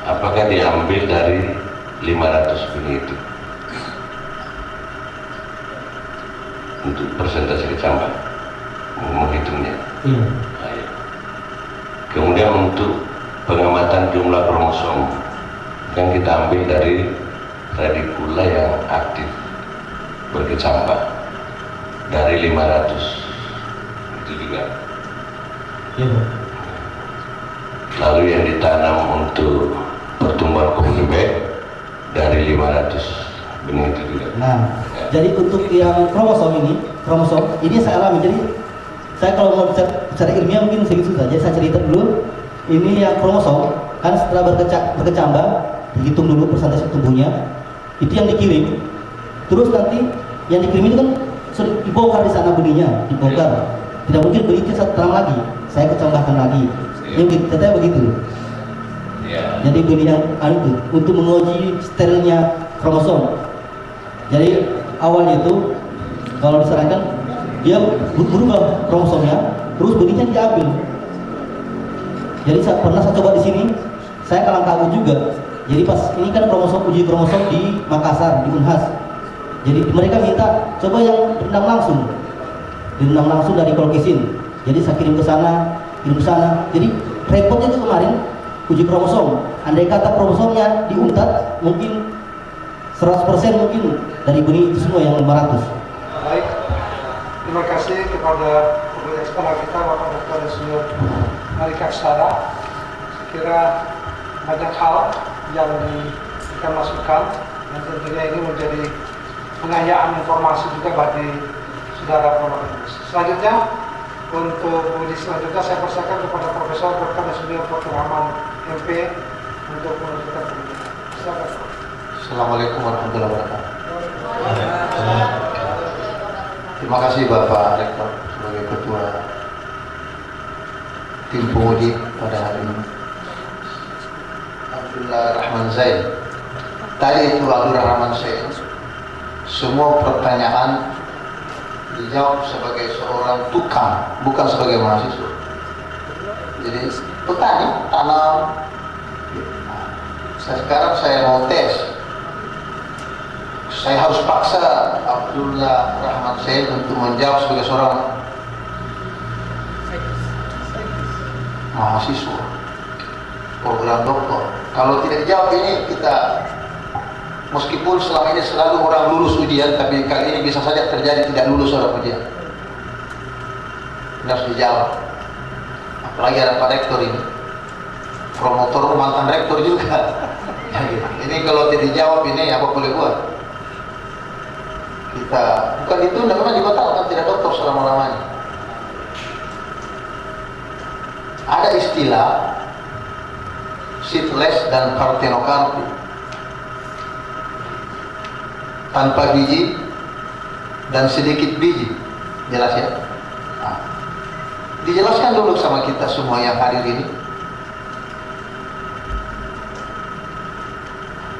apakah diambil dari 500 benih itu untuk persentase kecambah menghitungnya? Iya. Baik. Kemudian untuk pengamatan jumlah kromosom, yang kita ambil dari radikula yang aktif berkecambah dari 500 itu juga. Iya. Lalu yang ditanam untuk pertumbuhan kebun bebek dari 500 benih itu juga. Nah, jadi untuk yang kromosom ini saya alami. Jadi saya kalau mau secara ilmiah mungkin sedikit susah. Jadi saya cerita dulu. Ini yang kromosom kan setelah berkecambah, dihitung dulu persentase tumbuhnya. Itu yang dikirim. Terus nanti yang dikirim itu kan sudah dibongkar di sana benihnya, dibongkar. Tidak mungkin benih itu saya tanam lagi. Saya kecambahkan lagi. Yang katanya begitu. Jadi benih yang itu untuk menguji sterilnya kromosom. Jadi awalnya itu kalau disarankan dia berubah kromosomnya, terus benihnya diambil. Jadi pernah saya coba di sini, saya kalang kabut juga. Jadi pas ini kan uji kromosom di Makassar, di Unhas. Jadi mereka minta coba yang direndam langsung dari Kolkesin. Jadi saya kirim ke sana. Jadi repotnya itu kemarin uji kromosom. Andai kata kromosomnya diuntat, mungkin 100% mungkin dari benih itu semua yang 500. Baik, terima kasih kepada guru eksperta kita Bapak Dr. Insinyur Marika Aksara. Kira banyak hal yang diberikan masukan dan tentunya ini menjadi pengayaan informasi juga bagi saudara penulis. Selanjutnya untuk uji selanjutnya saya persilakan kepada Profesor Dr. Insinyur Dr. Rahman MP untuk menunjukkan pembicaraan. Silakan. Assalamualaikum warahmatullahi wabarakatuh. Terima kasih Bapak Rektor sebagai Ketua Tim Penguji pada hari ini. Abdullah Rahman Zain. Tadi itu Abdullah Rahman Zain. Semua pertanyaan dijawab sebagai seorang tukang, bukan sebagai mahasiswa. Jadi petani, tanam. Sekarang saya mau tes. Saya harus paksa Abdullah Rahman Zain untuk menjawab sebagai seorang mahasiswa program doktor. Kalau tidak dijawab ini kita, meskipun selama ini selalu orang lulus ujian, tapi kali ini bisa saja terjadi tidak lulus orang ujian. Ini harus dijawab. Apalagi ada Pak Rektor ini, promotor mantan rektor juga. Ini kalau tidak dijawab ini apa boleh buat? Kita bukan ditunda, memang dibatalkan, tidak doktor selama-lamanya. Ada istilah seedless dan parthenocarpy, tanpa biji dan sedikit biji. Jelas ya? Nah, dijelaskan dulu sama kita semua yang hadir ini,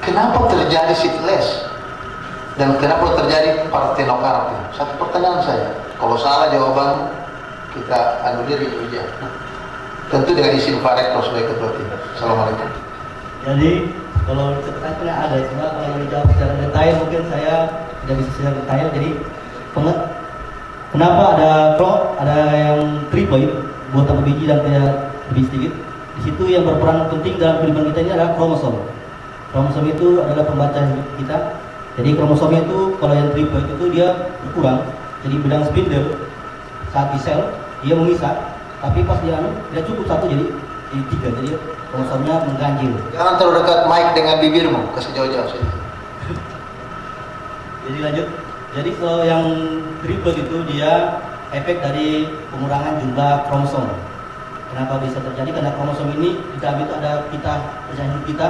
kenapa terjadi seedless dan kenapa terjadi parthenocarpy. Satu pertanyaan saya, kalau salah jawaban kita anulir itu ujian. Tentu dengan izin Pak Rektor sebagai Ketua Tim. Assalamualaikum. Jadi kalau pertanyaannya ada, cuma kalau dijawab secara detail mungkin saya tidak bisa secara detail. Jadi kenapa ada yang triploid, buat tambah biji dan kayak lebih sedikit. Di situ yang berperan penting dalam kehidupan kita ini adalah kromosom. Kromosom itu adalah pembaca kita. Jadi kromosomnya itu kalau yang triploid itu dia berkurang. Jadi benang spindle saat di sel dia mengisap. Tapi pas dia cukup satu jadi 3, jadi kromosomnya mengganjil. Jangan terlalu dekat mic dengan bibirmu, kasih jauh-jauh sini. Jadi lanjut. Jadi kalau yang triploid itu dia efek dari pengurangan jumlah kromosom. Kenapa bisa terjadi? Karena kromosom ini di dalam itu ada kita perjalanan hidup kita,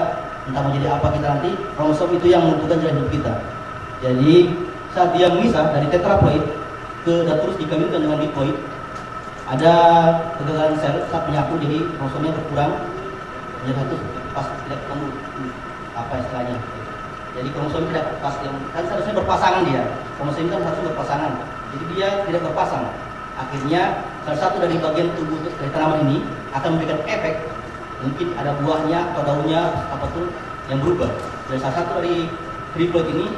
entah mau jadi apa kita nanti, kromosom itu yang menentukan jalan hidup kita. Jadi saat dia memisah dari tetraploid dan terus dikawinkan dengan diploid, ada kegagalan sel saat menyatu, jadi kromosomnya berkurang menjadi satu, pas tidak ketemu apa istilahnya. Jadi kromosom tidak pas, yang kan seharusnya berpasangan dia. Kromosom ini kan harus berpasangan, jadi dia tidak berpasang. Akhirnya salah satu dari bagian tubuh dari tanaman ini akan memberikan efek, mungkin ada buahnya atau daunnya apapun yang berubah. Jadi salah satu dari triploid ini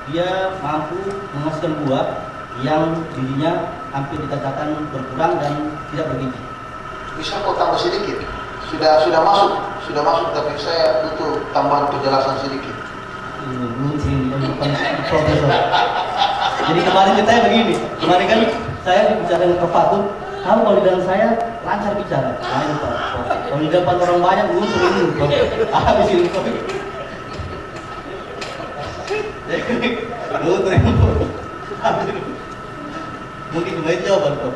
dia mampu menghasilkan buah yang bijinya hampir dikatakan berkurang dan tidak berbiji. Bisa kok tambah sedikit? Sudah masuk, tapi saya butuh tambahan penjelasan sedikit. Belum sih, bukan profesor. Jadi kemarin ceritanya begini, kemarin kan saya bicara dengan Pak Fatul, kamu kalau di dalam saya lancar bicara, lain Pak. Kalau di depan orang banyak, gue sering habis ini. Gue sering mungkin cuma itu jawaban Pak.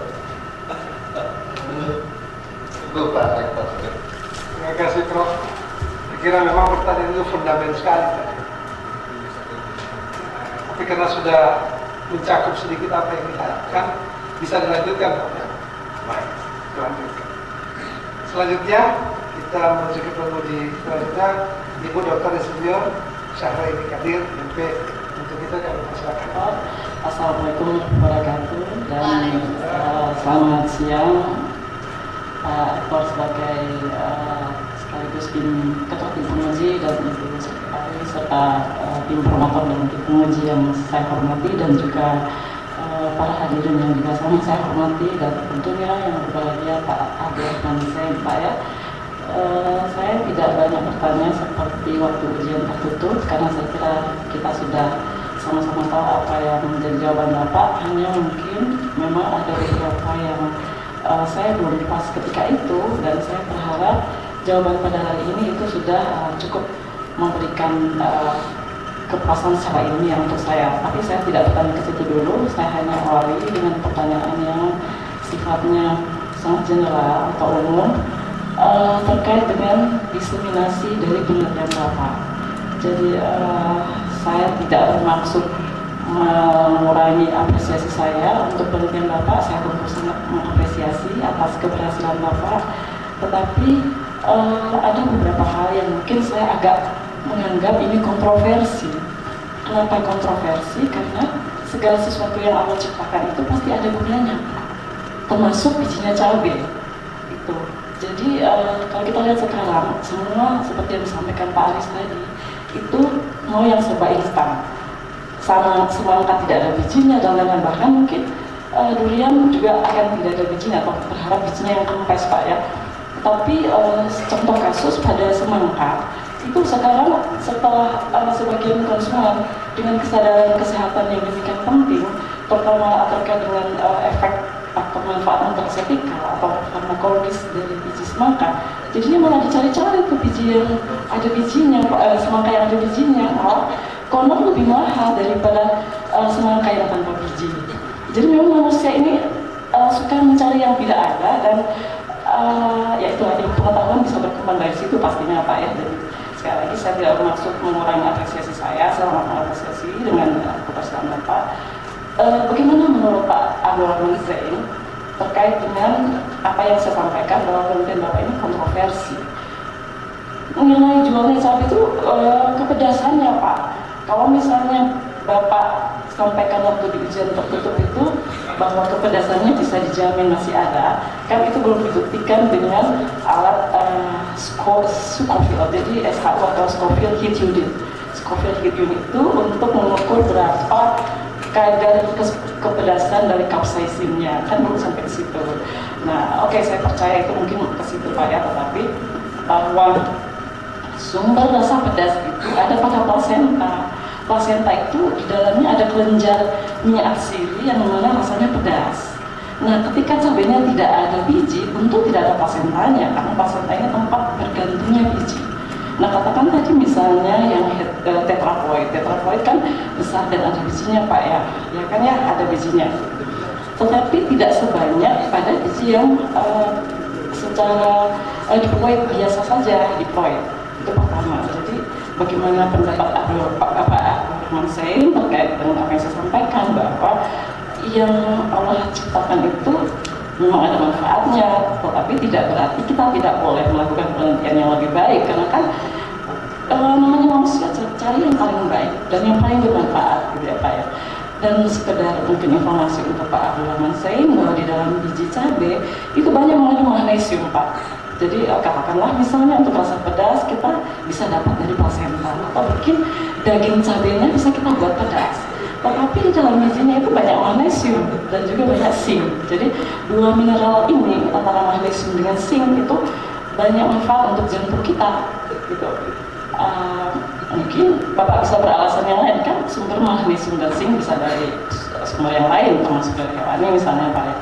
Lupa, repot. Terima kasih Prof. Saya kira memang pertanyaan itu fundamental sekali. Tapi karena sudah mencakup sedikit apa yang diharapkan, bisa dilanjutkan Prof. Baik, dilanjutkan. Selanjutnya kita menuju ke penguji selanjutnya, Ibu Dr. Insinyur Syahraini Kadir, MP. Untuk kita kami persilakan. Assalamualaikum warahmatullahi wabarakatuh dan selamat siang Pak Ekor sebagai sekaligus tim ketua tim penguji dan ibu sekretaris serta tim promotor dan tim penguji yang saya hormati dan juga para hadirin yang juga sama saya hormati dan tentunya yang berbahagia Pak Abdurrahman Zain Pak ya. Saya tidak banyak bertanya seperti waktu ujian tertutup karena saya kira kita sudah sama-sama tahu apa yang menjadi jawaban Bapak. Hanya mungkin memang ada beberapa yang saya belum pas ketika itu dan saya berharap jawaban pada hari ini itu sudah cukup memberikan kepuasan secara ilmiah untuk saya. Tapi saya tidak bertanya ke situ dulu, saya hanya awali dengan pertanyaan yang sifatnya sangat general atau umum terkait dengan diseminasi dari penelitian Bapak. Jadi saya tidak bermaksud mengurangi apresiasi saya untuk penelitian Bapak. Saya tentu sangat mengapresiasi atas keberhasilan Bapak. Tetapi ada beberapa hal yang mungkin saya agak menganggap ini kontroversi. Kenapa kontroversi? Karena segala sesuatu yang Allah ciptakan itu pasti ada gunanya, termasuk bijinya cabai. Itu. Jadi kalau kita lihat sekarang, semua seperti yang disampaikan Pak Aris tadi, itu mau yang serba instan, sama semangka tidak ada bijinya dan lain-lain, bahkan mungkin durian juga akan tidak ada bijinya atau berharap bijinya yang kempes Pak ya. Tapi contoh kasus pada semangka itu sekarang setelah sebagian konsumen dengan kesadaran kesehatan yang demikian penting, terutama terkait dengan efek atau manfaat antiseptika atau farmakologis dari biji semangka, jadinya malah dicari-cari tuh biji yang ada bijinya, semangka yang ada bijinya, malah konon lebih mahal daripada semangka yang tanpa biji. Jadi memang manusia ini suka mencari yang tidak ada dan ya itu ilmu pengetahuan bisa berkembang dari situ pastinya Pak ya. Jadi sekali lagi saya tidak bermaksud mengurangi apresiasi saya sangat mengapresiasi dengan keberhasilan Bapak. Bagaimana menurut Pak Abdurrahman Zain terkait dengan apa yang saya sampaikan bahwa penelitian Bapak ini kontroversi mengenai jualnya cabai itu kepedasannya Pak. Kalau misalnya Bapak sampaikan waktu di ujian tertutup itu bahwa kepedasannya bisa dijamin masih ada, kan itu belum dibuktikan dengan alat Scoville, jadi SHU atau Scoville Heat Unit. Scoville Heat Unit itu untuk mengukur berapa kadar kepedasan dari capsaicinnya, kan belum sampai ke situ. Nah, oke, saya percaya itu mungkin ke situ Pak ya, tetapi bahwa sumber rasa pedas itu ada pada plasenta. Plasenta itu di dalamnya ada kelenjar minyak atsiri yang mana rasanya pedas. Nah, ketika cabainya tidak ada biji, tentu tidak ada plasentanya karena plasentanya tempat bergantungnya biji. Nah, katakan tadi misalnya yang tetraploid kan besar dan ada bijinya Pak ya, ya kan ya ada bijinya. Tetapi tidak sebanyak pada biji yang secara diploid biasa saja diploid. Itu pertama. Jadi bagaimana pendapat Pak Rahman Zain terkait dengan apa yang saya sampaikan, bahwa yang Allah ciptakan itu memang ada manfaatnya, tetapi tidak berarti kita tidak boleh melakukan penelitian yang lebih baik, karena kan namanya manusia cari yang paling baik dan yang paling bermanfaat gitu ya Pak ya. Dan sekedar mungkin informasi untuk Pak Abdul Rahman Zain, bahwa di dalam biji cabai itu banyak mengandung magnesium Pak. Jadi katakanlah misalnya untuk rasa pedas kita bisa dapat dari plasenta, atau mungkin daging cabainya bisa kita buat pedas. Tetapi di dalam bijinya itu banyak magnesium dan juga banyak zinc. Jadi dua mineral ini antara magnesium dengan zinc itu banyak manfaat untuk jantung kita. Gitu. Mungkin Bapak bisa beralasan yang lain, kan sumber magnesium dan zinc bisa dari sumber yang lain, termasuk dari hewani misalnya Pak ya.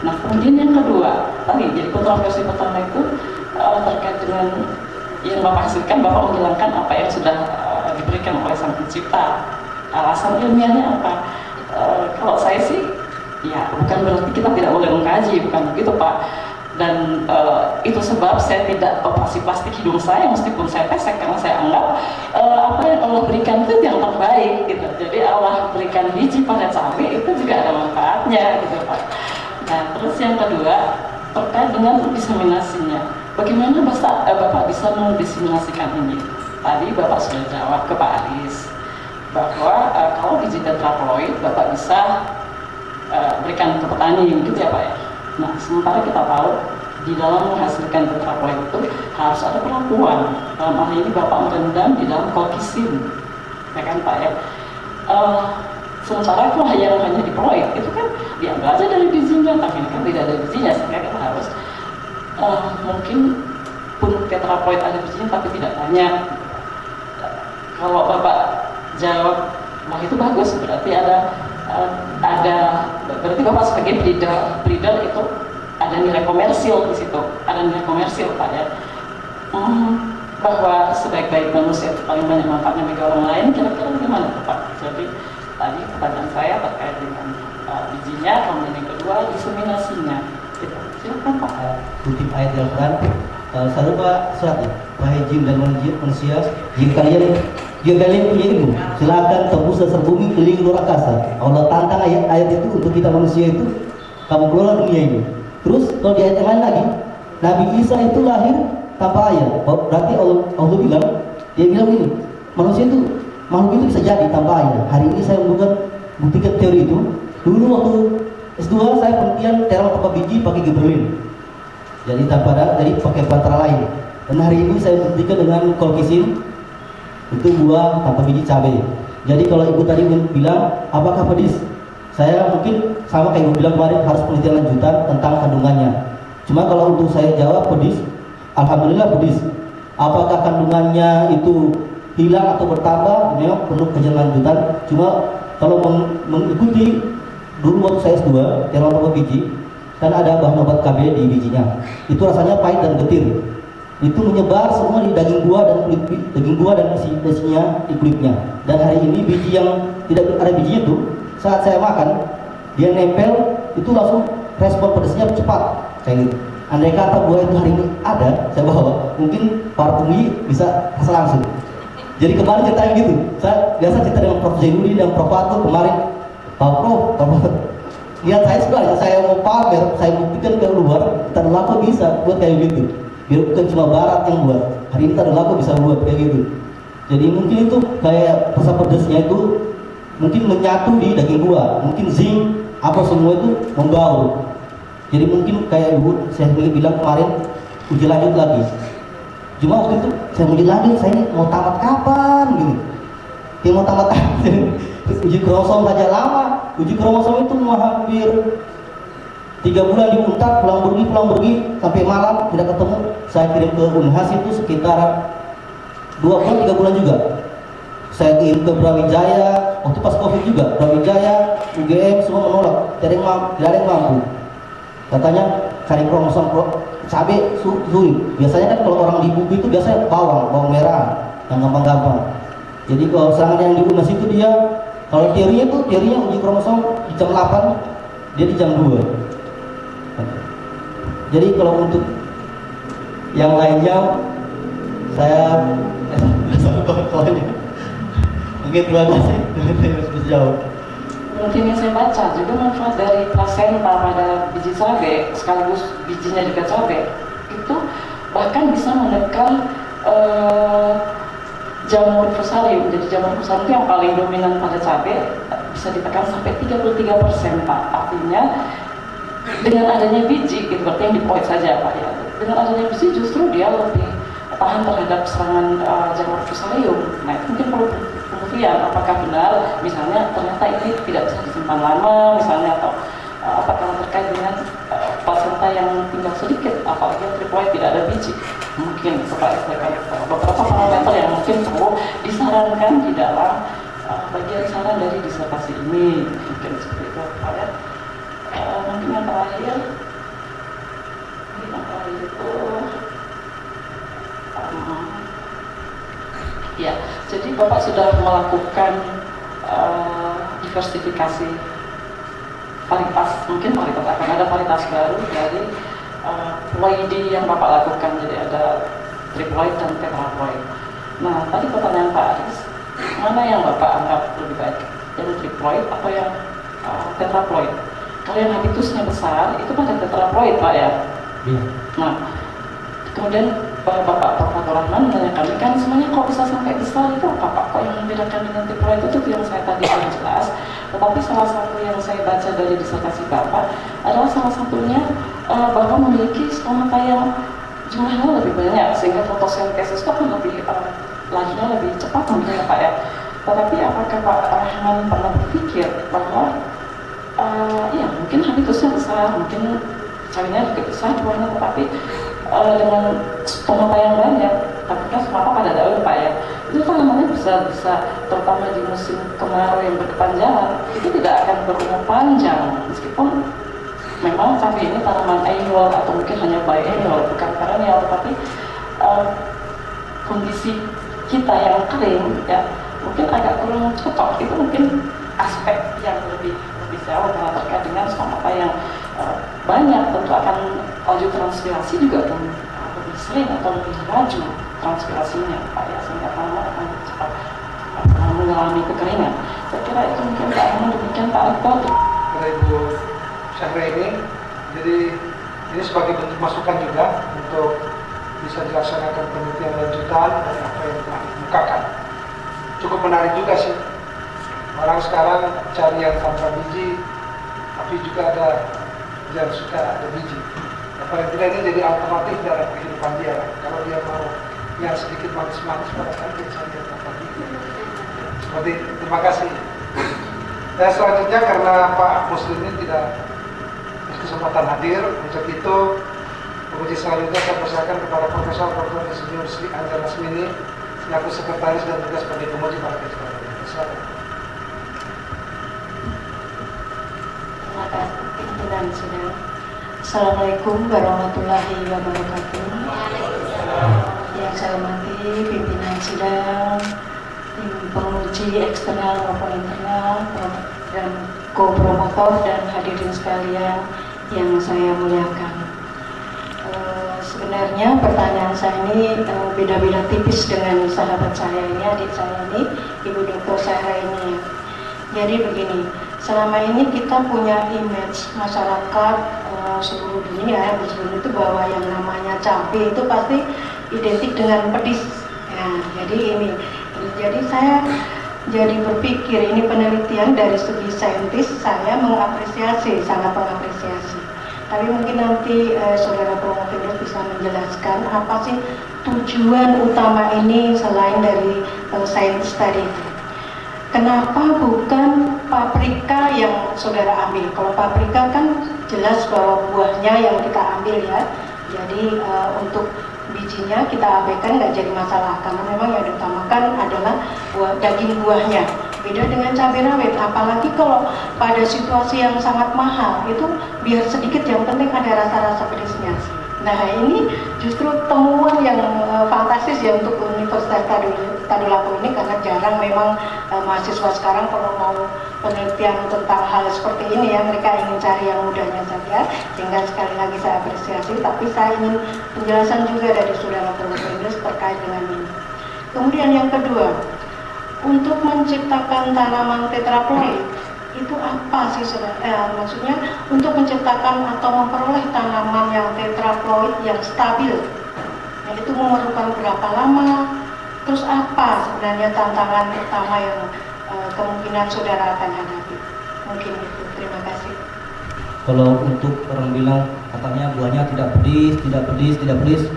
Nah kemudian yang kedua, tadi jadi kontroversi pertama itu terkait dengan yang Bapak hasilkan, Bapak menghilangkan apa yang sudah diberikan oleh Sang Pencipta. Alasan ilmiahnya apa? Kalau saya sih, ya bukan berarti kita tidak boleh mengkaji, bukan begitu Pak. Dan itu sebab saya tidak operasi plastik hidung saya meskipun saya pesek, karena saya anggap apa yang Allah berikan itu yang terbaik gitu. Jadi Allah berikan biji pada cabai itu juga ada manfaatnya gitu Pak. Nah terus yang kedua terkait dengan diseminasinya, bagaimana Bapak bisa mendiseminasikan ini? Tadi Bapak sudah jawab ke Pak Aris bahwa kalau biji tetraploid Bapak bisa berikan ke petani gitu ya Pak ya. Nah, sementara kita tahu di dalam menghasilkan tetraploid itu harus ada perlakuan. Dalam hal ini Bapak merendam di dalam kolkisin, ya kan Pak ya. Sementara kalau yang hanya diploid itu kan diambil aja dari bijinya, tapi ini kan tidak ada bijinya, sehingga kita harus mungkin pun tetraploid ada bijinya tapi tidak banyak. Kalau Bapak jawab, wah itu bagus, berarti berarti Bapak sebagai breeder itu ada nilai komersil di situ, ada nilai komersil Pak ya. Bahwa sebaik-baik manusia itu paling banyak manfaatnya bagi orang lain, kira-kira gimana Pak? Jadi tadi pertanyaan saya terkait dengan bijinya, kemudian yang kedua diseminasinya. Silakan Pak. Kutip ayat Al-Quran, sarupa surat ya, wahai jin dan manusia, jika kalian punya ilmu, silakan tembus dasar bumi keliling luar angkasa. Allah tantang ayat itu untuk kita manusia itu, kamu keluar dunia ini. Terus kalau di ayat yang lain lagi, Nabi Isa itu lahir tanpa ayah. Berarti Allah bilang, dia bilang ini, manusia itu, makhluk itu bisa jadi tanpa ayah. Hari ini saya buktikan teori itu. Dulu waktu S2 saya penelitian terang tanpa biji pakai gibberellin. Jadi pakai pantara lain. Dan hari ini saya buktikan dengan kolkisin, itu buah tanpa biji cabai. Jadi kalau ibu tadi bilang apakah pedis, saya mungkin sama kayak ibu bilang kemarin harus penelitian lanjutan tentang kandungannya. Cuma kalau untuk saya jawab pedis, alhamdulillah pedis. Apakah kandungannya itu hilang atau bertambah, memang perlu kajian lanjutan. Cuma kalau mengikuti dulu waktu saya S2 terang tanpa biji, kan ada bahan obat KB di bijinya, itu rasanya pahit dan getir. Itu menyebar semua di daging buah dan isinya di kulitnya. Dan hari ini biji yang tidak ada bijinya tuh, saat saya makan dia nempel, itu langsung respon pedasnya cepat kayak gitu. Andai kata buah itu hari ini ada, saya bawa, mungkin para pemilih bisa rasa langsung. Jadi kemarin ceritanya gitu, saya biasa cerita dengan Prof. Zainudin dan Prof. Fatul kemarin, Prof. Lihat saya sebenarnya, saya mau pamer, saya buktikan ke luar, kita laku bisa buat kayak gitu. Biar bukan cuma barat yang buat, hari ini laku bisa buat kayak gitu. Jadi mungkin itu kayak rasa pedasnya itu mungkin menyatu di daging buah, mungkin zinc apa semua itu membaur. Jadi mungkin kayak ibu saya bilang kemarin uji lanjut lagi. Cuma waktu itu saya uji lanjut, saya ini mau tamat kapan gini. Dia mau tamat uji kromosom saja lama. Uji kromosom itu hampir 3 bulan di Untak, pulang pergi sampai malam tidak ketemu. Saya kirim ke Unhas itu sekitar 2 bulan 3 bulan juga. Saya kirim ke Brawijaya, waktu pas Covid juga, Brawijaya, UGM semua menolak, tidak ada yang mampu. Katanya cari kromosom cabai sulit. Biasanya kan kalau orang di buku itu biasanya bawang merah yang gampang-gampang. Jadi kalau serangan yang di UNAS itu dia, kalau teorinya uji kromosom di jam 8, dia di jam 2. Jadi kalau untuk yang lainnya saya mungkin terima kasih bisa jawab. Mungkin yang saya baca juga manfaat dari plasenta pada biji cabai sekaligus bijinya juga cabai itu bahkan bisa menekan jamur fusarium. Jadi jamur fusarium itu yang paling dominan pada cabai bisa ditekan sampai 33%, Pak. Artinya dengan adanya biji, itu berarti yang diploid saja, Pak, ya. Dengan adanya biji justru dia lebih tahan terhadap serangan jamur fusarium. Nah, itu mungkin perlu pembuktian apakah benar misalnya ternyata ini tidak bisa disimpan lama misalnya, atau apakah terkait dengan plasenta yang tinggal sedikit, apalagi yang triploid tidak ada biji. Mungkin sebagai beberapa parameter yang mungkin perlu disarankan di dalam bagian saran dari disertasi ini, mungkin seperti itu, Pak, ya. Mungkin yang terakhir itu ya, jadi Bapak sudah melakukan diversifikasi varietas, mungkin varietas akan ada varietas baru dari ploidy yang Bapak lakukan, jadi ada triploid dan tetraploid. Nah, tadi pertanyaan Pak Aris, mana yang Bapak anggap lebih baik, yang triploid atau yang tetraploid? Kalau yang habitusnya besar, itu pada tetraploid, Pak, ya? Iya. Nah, kemudian Bapak Prof. Rahman menanyakan, kan semuanya kok bisa sampai besar itu apa, Pak? Kok yang membedakan dengan triploid itu yang saya tadi sudah jelas. Tetapi salah satu yang saya baca dari disertasi Bapak adalah salah satunya Bapak memiliki stomata yang jumlahnya lebih banyak, sehingga fotosintesis itu akan lebih lajunya lebih cepat mungkin, ya, Pak, ya. Tetapi apakah Pak Rahman pernah berpikir bahwa ya mungkin habitusnya besar, mungkin cabainya juga besar buahnya, tetapi dengan stomata yang banyak, tapi kan stomata pada daun, Pak, ya, itu tanamannya bisa terutama di musim kemarau yang berkepanjangan itu tidak akan berumur panjang, meskipun memang cabai ini tanaman annual atau mungkin hanya biennial, bukan perennial, tetapi kondisi kita yang kering, ya, mungkin agak kurang cocok. Itu mungkin aspek yang lebih jauh karena terkait dengan stomata yang banyak, tentu akan laju transpirasi juga lebih sering atau lebih laju transpirasinya, Pak, ya, sehingga tanaman akan cepat mengalami kekeringan. Saya kira itu mungkin Pak Rahman, demikian Pak Iqbal. Kepada Ibu Syahraini, jadi ini sebagai bentuk masukan juga untuk bisa dilaksanakan penelitian lanjutan dari apa yang telah dikemukakan. Cukup menarik juga sih. Orang sekarang cari yang tanpa biji, tapi juga ada yang suka ada biji. Nah, paling tidak ini jadi alternatif dalam kehidupan dia. Kalau dia mau yang sedikit manis-manis, pada saat dia cari yang tanpa biji. Seperti itu. Terima kasih. Dan selanjutnya karena Pak Muslimin tidak berkesempatan hadir, untuk itu penguji selanjutnya saya persilakan kepada Profesor Dr. Insinyur Sri Anjar Lasmini selaku sekretaris dan tugas sebagai penguji pada kesempatan ini. Silakan. Terima kasih pimpinan sidang. Assalamualaikum warahmatullahi wabarakatuh. Yang saya hormati pimpinan sidang, tim penguji eksternal maupun internal, dan co-promotor dan hadirin sekalian yang saya muliakan. Sebenarnya pertanyaan saya ini beda-beda tipis dengan sahabat saya ini, adik saya ini, Ibu Dr. Syahraini. Jadi begini, selama ini kita punya image masyarakat seluruh dunia yang bersebut itu bahwa yang namanya cabai itu pasti identik dengan pedis. Ya, jadi saya berpikir ini penelitian dari segi saintis, saya sangat mengapresiasi. Tapi mungkin nanti saudara promotor bisa menjelaskan apa sih tujuan utama ini selain dari saintis tadi. Kenapa bukan paprika yang saudara ambil? Kalau paprika kan jelas bahwa buahnya yang kita ambil, ya. Jadi untuk bijinya kita abaikan, nggak jadi masalah karena memang yang diutamakan adalah daging buahnya. Beda dengan cabai rawit, apalagi kalau pada situasi yang sangat mahal itu biar sedikit, yang penting ada rasa-rasa pedasnya. Nah ini justru temuan yang fantastis ya untuk Universitas Tadulako ini, karena jarang memang mahasiswa sekarang kalau mau penelitian tentang hal seperti ini ya, mereka ingin cari yang mudahnya saja, sehingga sekali lagi saya apresiasi. Tapi saya ingin penjelasan juga dari saudara Profesor Idris terkait dengan ini. Kemudian yang kedua, untuk menciptakan tanaman tetraploid itu apa sih saudara? Maksudnya untuk menciptakan atau memperoleh tanaman yang tetraploid yang stabil, itu memerlukan berapa lama? Terus apa sebenarnya tantangan utama yang kemungkinan saudara akan hadapi? Mungkin itu. Terima kasih. Kalau untuk orang bilang katanya buahnya tidak pedis, tidak pedis, tidak pedis,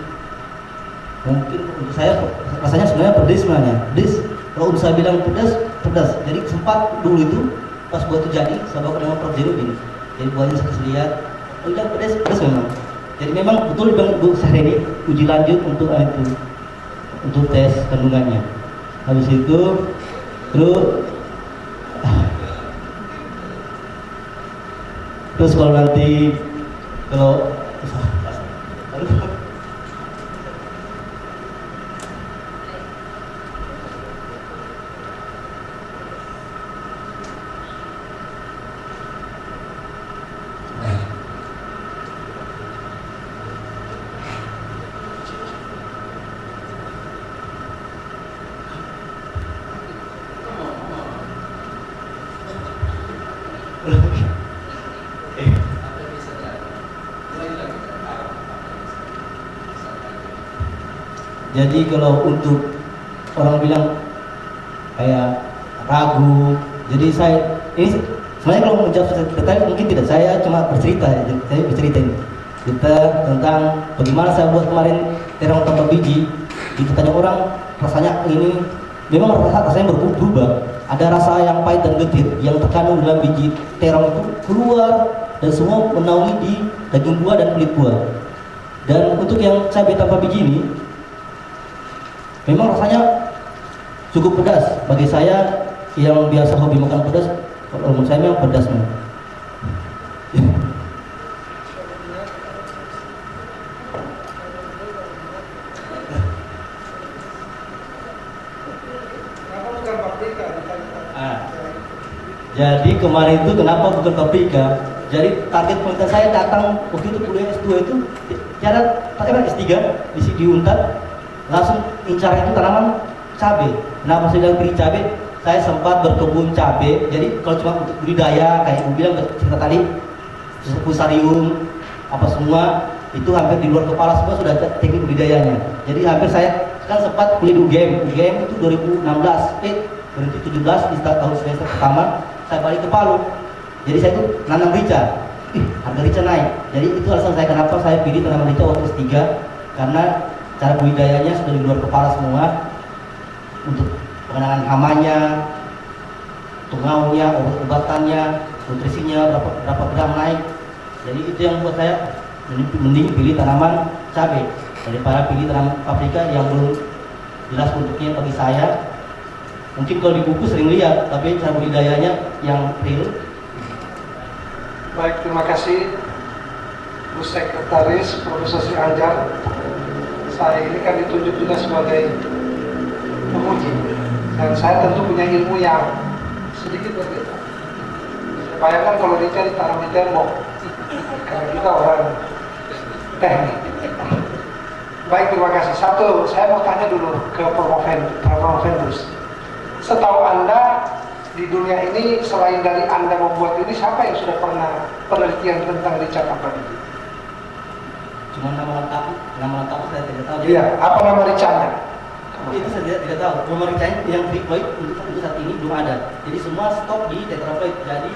mungkin untuk saya rasanya sebenarnya pedis sebenarnya. Pedis. Kalau untuk saya bilang pedas, pedas. Jadi sempat dulu itu pas buah itu jadi, saya bawa ke nama Prof. Zainuddin. Jadi buahnya saya kasih lihat, udah pedas, pedas memang. Jadi memang betul Bang Bu saya ini uji lanjut untuk itu, untuk tes kandungannya. Habis itu, terus kalau nanti kalau jadi kalau untuk orang bilang kayak ragu, jadi saya ini sebenarnya kalau menjawab detail mungkin tidak, saya cuma bercerita, saya bercerita ini kita tentang bagaimana saya buat kemarin terong tanpa biji. Itu tanya orang rasanya ini memang rasanya berubah, ada rasa yang pahit dan getir yang terkandung dalam biji terong itu keluar dan semua menaungi di daging buah dan kulit buah. Dan untuk yang cabai tanpa biji ini memang rasanya cukup pedas bagi saya yang biasa hobi makan pedas. Kalau menurut saya memang pedas memang. Jadi kemarin itu kenapa bukan paprika? Jadi target penelitian saya datang waktu itu kuliah S2 itu cara S3 di Unpad, langsung incar itu tanaman cabai. Kenapa saya bilang pilih cabai? Saya sempat berkebun cabai. Jadi kalau cuma untuk budidaya kayak ibu bilang cerita tadi, fusarium apa semua itu hampir di luar kepala semua sudah teknik budidayanya. Jadi hampir saya kan sempat kuliah di UGM itu 2017 di tahun semester pertama saya balik ke Palu. Jadi saya itu nanam rica. Harga rica naik. Jadi itu alasan saya kenapa saya pilih tanaman rica waktu S3, karena cara budidayanya sudah di luar kepala semua. Untuk pengenangan hamanya, tungaunya, obat-obatannya, nutrisinya berapa gram naik. Jadi itu yang buat saya mending pilih tanaman cabai daripada pilih tanaman paprika yang belum jelas bentuknya bagi saya. Mungkin kalau di buku sering lihat, tapi cara budidayanya yang real. Baik, terima kasih Bu Sekretaris Profesor Sri Anjar. Saya ini kan ditunjuk juga sebagai penguji, dan saya tentu punya ilmu yang sedikit berbeda. Bayangkan kalau dia ditanam di tembok, karena kita orang teknik. Baik, terima kasih. Satu, saya mau tanya dulu ke Prof. Hendrus. Setahu Anda, di dunia ini selain dari Anda membuat ini, siapa yang sudah pernah penelitian tentang rica tanpa biji? Cuma nama lengkap saya tidak tahu. Iya, apa nama ricanya? Itu saya tidak tahu. Nama ricanya yang triploid untuk saat ini belum ada. Jadi semua stop di tetraploid. Jadi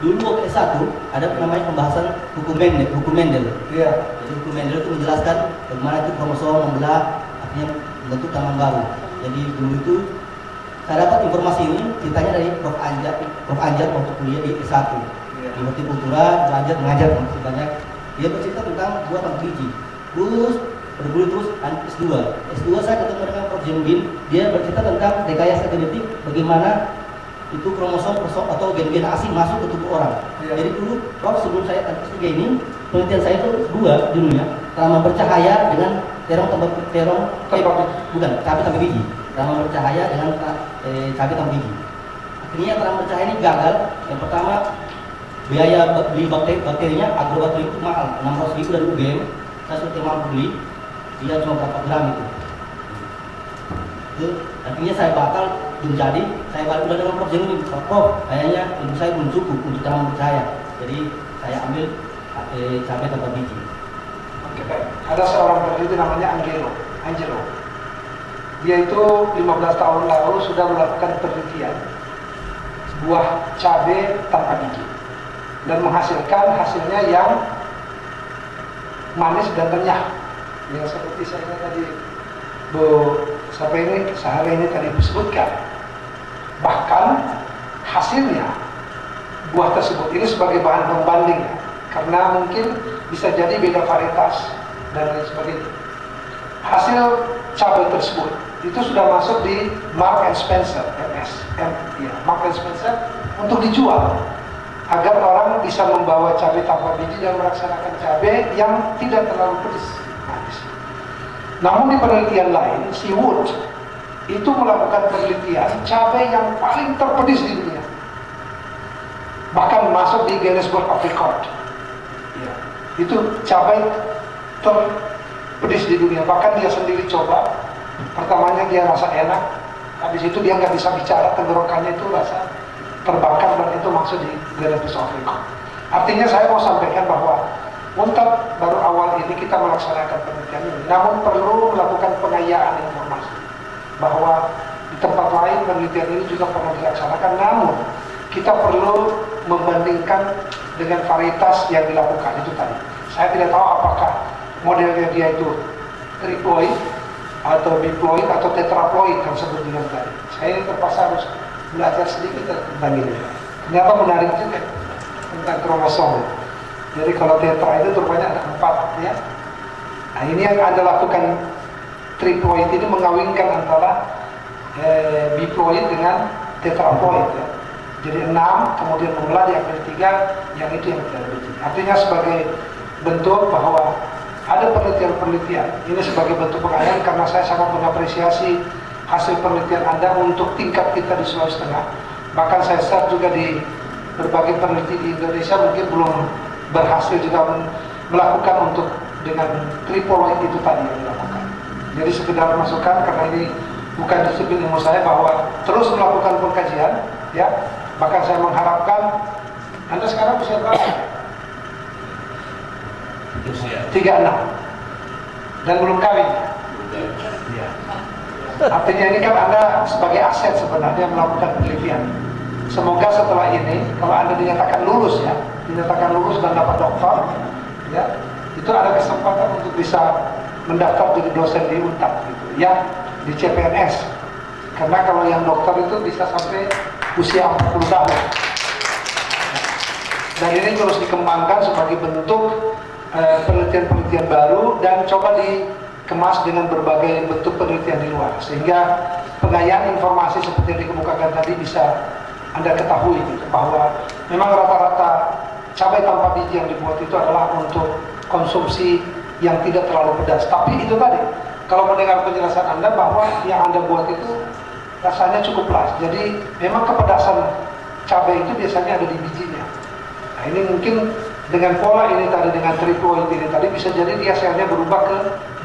dulu waktu S1 ada namanya pembahasan hukum Mendel. Iya. Jadi hukum Mendel itu menjelaskan bagaimana itu kromosom membelah, artinya membentuk tanaman baru. Jadi dulu itu saya dapat informasi ini ceritanya dari Prof. Anjar waktu kuliah di S1 di Hortikultura, belajar mengajar banyak. Dia bercerita tentang buah tanpa biji. Terus bergulir terus S2. S2 saya ketemu dengan Prof. Zainuddin. Dia bercerita tentang rekayasa genetik, bagaimana itu kromosom atau gen-gen asing masuk ke tubuh orang. Jadi dulu Prof sebelum saya S3 ini penelitian saya itu S2 dulunya tanaman bercahaya dengan bukan cabai tanpa biji. Tanaman bercahaya dengan cabai tanpa biji. Akhirnya tanaman bercahaya ini gagal. Yang pertama, biaya beli bakterinya agrobakter itu mahal, 600.000 dari UGM. Saya sudah mampu beli, dia cuma berapa gram itu. Akhirnya saya bakal menjadi, saya balik udah dengan Prof Zainuddin. Prof, kayaknya ilmu saya belum cukup untuk tanaman bercahaya. Jadi saya ambil cabai tanpa biji. Oke, baik. Ada seorang peneliti namanya Angelo. Dia itu 15 tahun lalu sudah melakukan penelitian buah cabai tanpa biji dan menghasilkan hasilnya yang manis dan renyah. Yang seperti saya tadi sehari ini tadi disebutkan. Bahkan hasilnya buah tersebut ini sebagai bahan pembanding ya, karena mungkin bisa jadi beda varietas dan lain sebagainya. Hasil cabai tersebut itu sudah masuk di Mark and Spencer, Mark and Spencer untuk dijual agar orang bisa membawa cabai tanpa biji dan melaksanakan cabai yang tidak terlalu pedas. Namun di penelitian lain, si Wood itu melakukan penelitian cabai yang paling terpedis di dunia, bahkan masuk di Guinness Book of Record. Ya, itu cabai terpedis di dunia. Bahkan dia sendiri coba. Pertamanya dia rasa enak, habis itu dia nggak bisa bicara, tenggorokannya itu rasa terbakar dan itu masuk di Guinness Book of Record. Artinya saya mau sampaikan bahwa untuk baru awal ini kita melaksanakan penelitian ini, namun perlu melakukan pengayaan informasi bahwa di tempat lain penelitian ini juga pernah dilaksanakan, namun kita perlu membandingkan dengan varietas yang dilakukan itu tadi. Saya tidak tahu apakah modelnya dia itu triploid atau diploid atau tetraploid yang sebut dengan tadi. Saya ini terpaksa harus belajar sedikit tentang ini. Ternyata menarik juga tentang kromosom. Jadi kalau tetra itu rupanya ada 4 ya. Nah ini yang Anda lakukan triploid ini mengawinkan antara biploid dengan tetraploid ya. Jadi 6 kemudian membelah di akhir 3 yang itu yang tidak biji. Artinya sebagai bentuk bahwa ada penelitian-penelitian ini sebagai bentuk pengayaan karena saya sangat mengapresiasi hasil penelitian Anda untuk tingkat kita di Sulawesi Tengah. Bahkan saya share juga di berbagai peneliti di Indonesia mungkin belum berhasil juga melakukan untuk dengan triploid itu tadi yang dilakukan. Jadi sekedar masukan karena ini bukan disiplin ilmu saya bahwa terus melakukan pengkajian ya. Bahkan saya mengharapkan Anda sekarang usia berapa? 36 dan belum kawin. Ya. Artinya ini kan Anda sebagai aset sebenarnya melakukan penelitian. Semoga setelah ini kalau Anda dinyatakan lulus ya, dinyatakan lulus dan dapat doktor ya, itu ada kesempatan untuk bisa mendaftar jadi dosen di UNTAD gitu ya, di CPNS. Karena kalau yang dokter itu bisa sampai usia 40 tahun. Dan ini terus dikembangkan sebagai bentuk penelitian-penelitian baru dan coba dikemas dengan berbagai bentuk penelitian di luar sehingga pengayaan informasi seperti yang dikemukakan tadi bisa Anda ketahui gitu, bahwa memang rata-rata cabai tanpa biji yang dibuat itu adalah untuk konsumsi yang tidak terlalu pedas. Tapi itu tadi, kalau mendengar penjelasan Anda bahwa yang Anda buat itu rasanya cukup pedas. Jadi memang kepedasan cabai itu biasanya ada di bijinya. Nah ini mungkin dengan pola ini tadi, dengan triploid ini tadi bisa jadi dia selnya berubah ke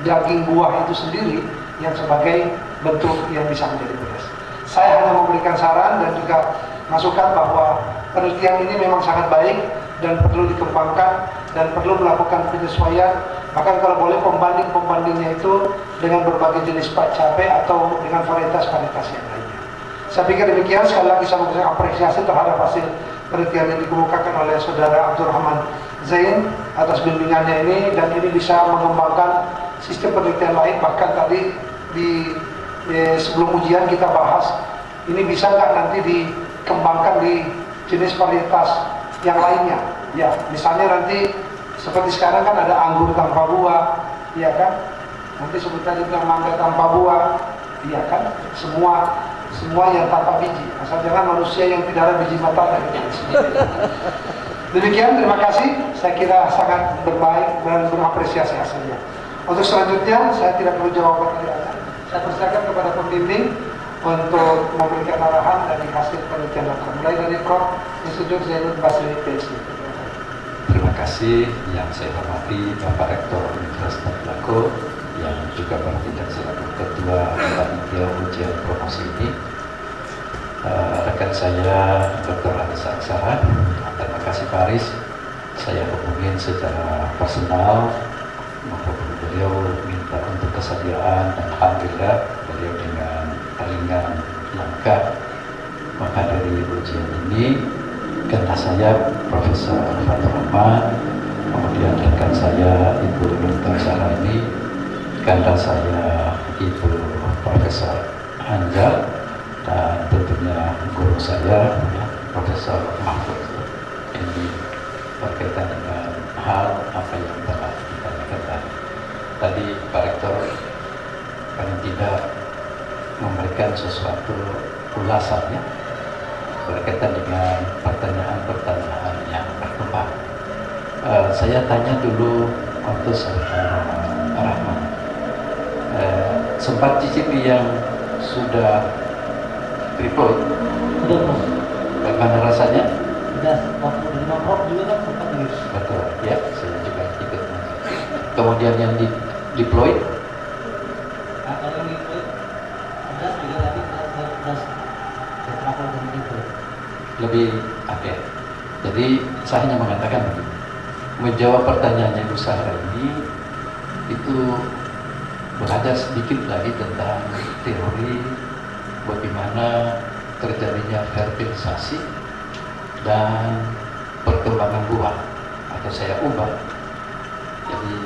daging buah itu sendiri yang sebagai bentuk yang bisa menjadi pedas. Saya hanya memberikan saran dan juga masukan bahwa penelitian ini memang sangat baik dan perlu dikembangkan dan perlu melakukan penyesuaian, bahkan kalau boleh pembanding-pembandingnya itu dengan berbagai jenis cabai atau dengan varietas-varietas yang lainnya. Saya pikir demikian. Sekali lagi saya memberikan apresiasi terhadap hasil penelitian yang dikemukakan oleh saudara Abdurrahman Zain atas bimbingannya ini, dan ini bisa mengembangkan sistem penelitian lain. Bahkan tadi sebelum ujian kita bahas ini bisa nggak nanti dikembangkan di jenis varietas yang lainnya ya, misalnya nanti seperti sekarang kan ada anggur tanpa buah ya kan, nanti sebentar juga mangga tanpa buah ya kan, semua yang tanpa biji, asal jangan manusia yang tidak ada biji mata gitu. Demikian, terima kasih. Saya kira sangat berbaik dan berapresiasi hasilnya. Untuk selanjutnya, saya tidak perlu jawaban dari Anda. Saya persilakan kepada pembimbing untuk memberikan arahan dari hasil penelitian dokter. Mulai dari Prof. Institut Zainud Basri, PhD. Terima kasih yang saya hormati Bapak Rektor Universitas Tadulako yang juga bertindak selaku Ketua Panitia Ujian Promosi ini. Rekan saya Dr. Haris Aksara, terima kasih Pak Haris. Saya hubungin secara personal, menghubungi beliau minta untuk kesediaan dan alhamdulillah beliau dengan ringan langkah menghadiri ujian ini. Karena saya Profesor Fathur Rahman, kemudian rekan saya Ibu Dr. Sarah ini, karena saya Ibu Profesor Anjar, dan tentunya guru saya Profesor Mahfud. Ini berkaitan dengan hal apa yang telah ditanyakan tadi. Tadi Pak Rektor paling tidak memberikan sesuatu ulasannya berkaitan dengan pertanyaan-pertanyaan yang berkembang. Saya tanya dulu untuk Saudara Rahman. Sempat cicipi yang sudah triploid? Sudah, Prof. Bagaimana rasanya? Sudah, waktu di Prof juga kan sempat nih. Betul, ya, saya juga ikut. Kemudian yang diploid? Nah, kalau yang diploid, ada juga lagi kelas tetraploid dan diploid. Lebih oke. Jadi saya hanya mengatakan begini, menjawab pertanyaannya Ibu Sarah ini itu belajar sedikit lagi tentang teori bagaimana terjadinya fertilisasi dan perkembangan buah, atau saya ubah. Jadi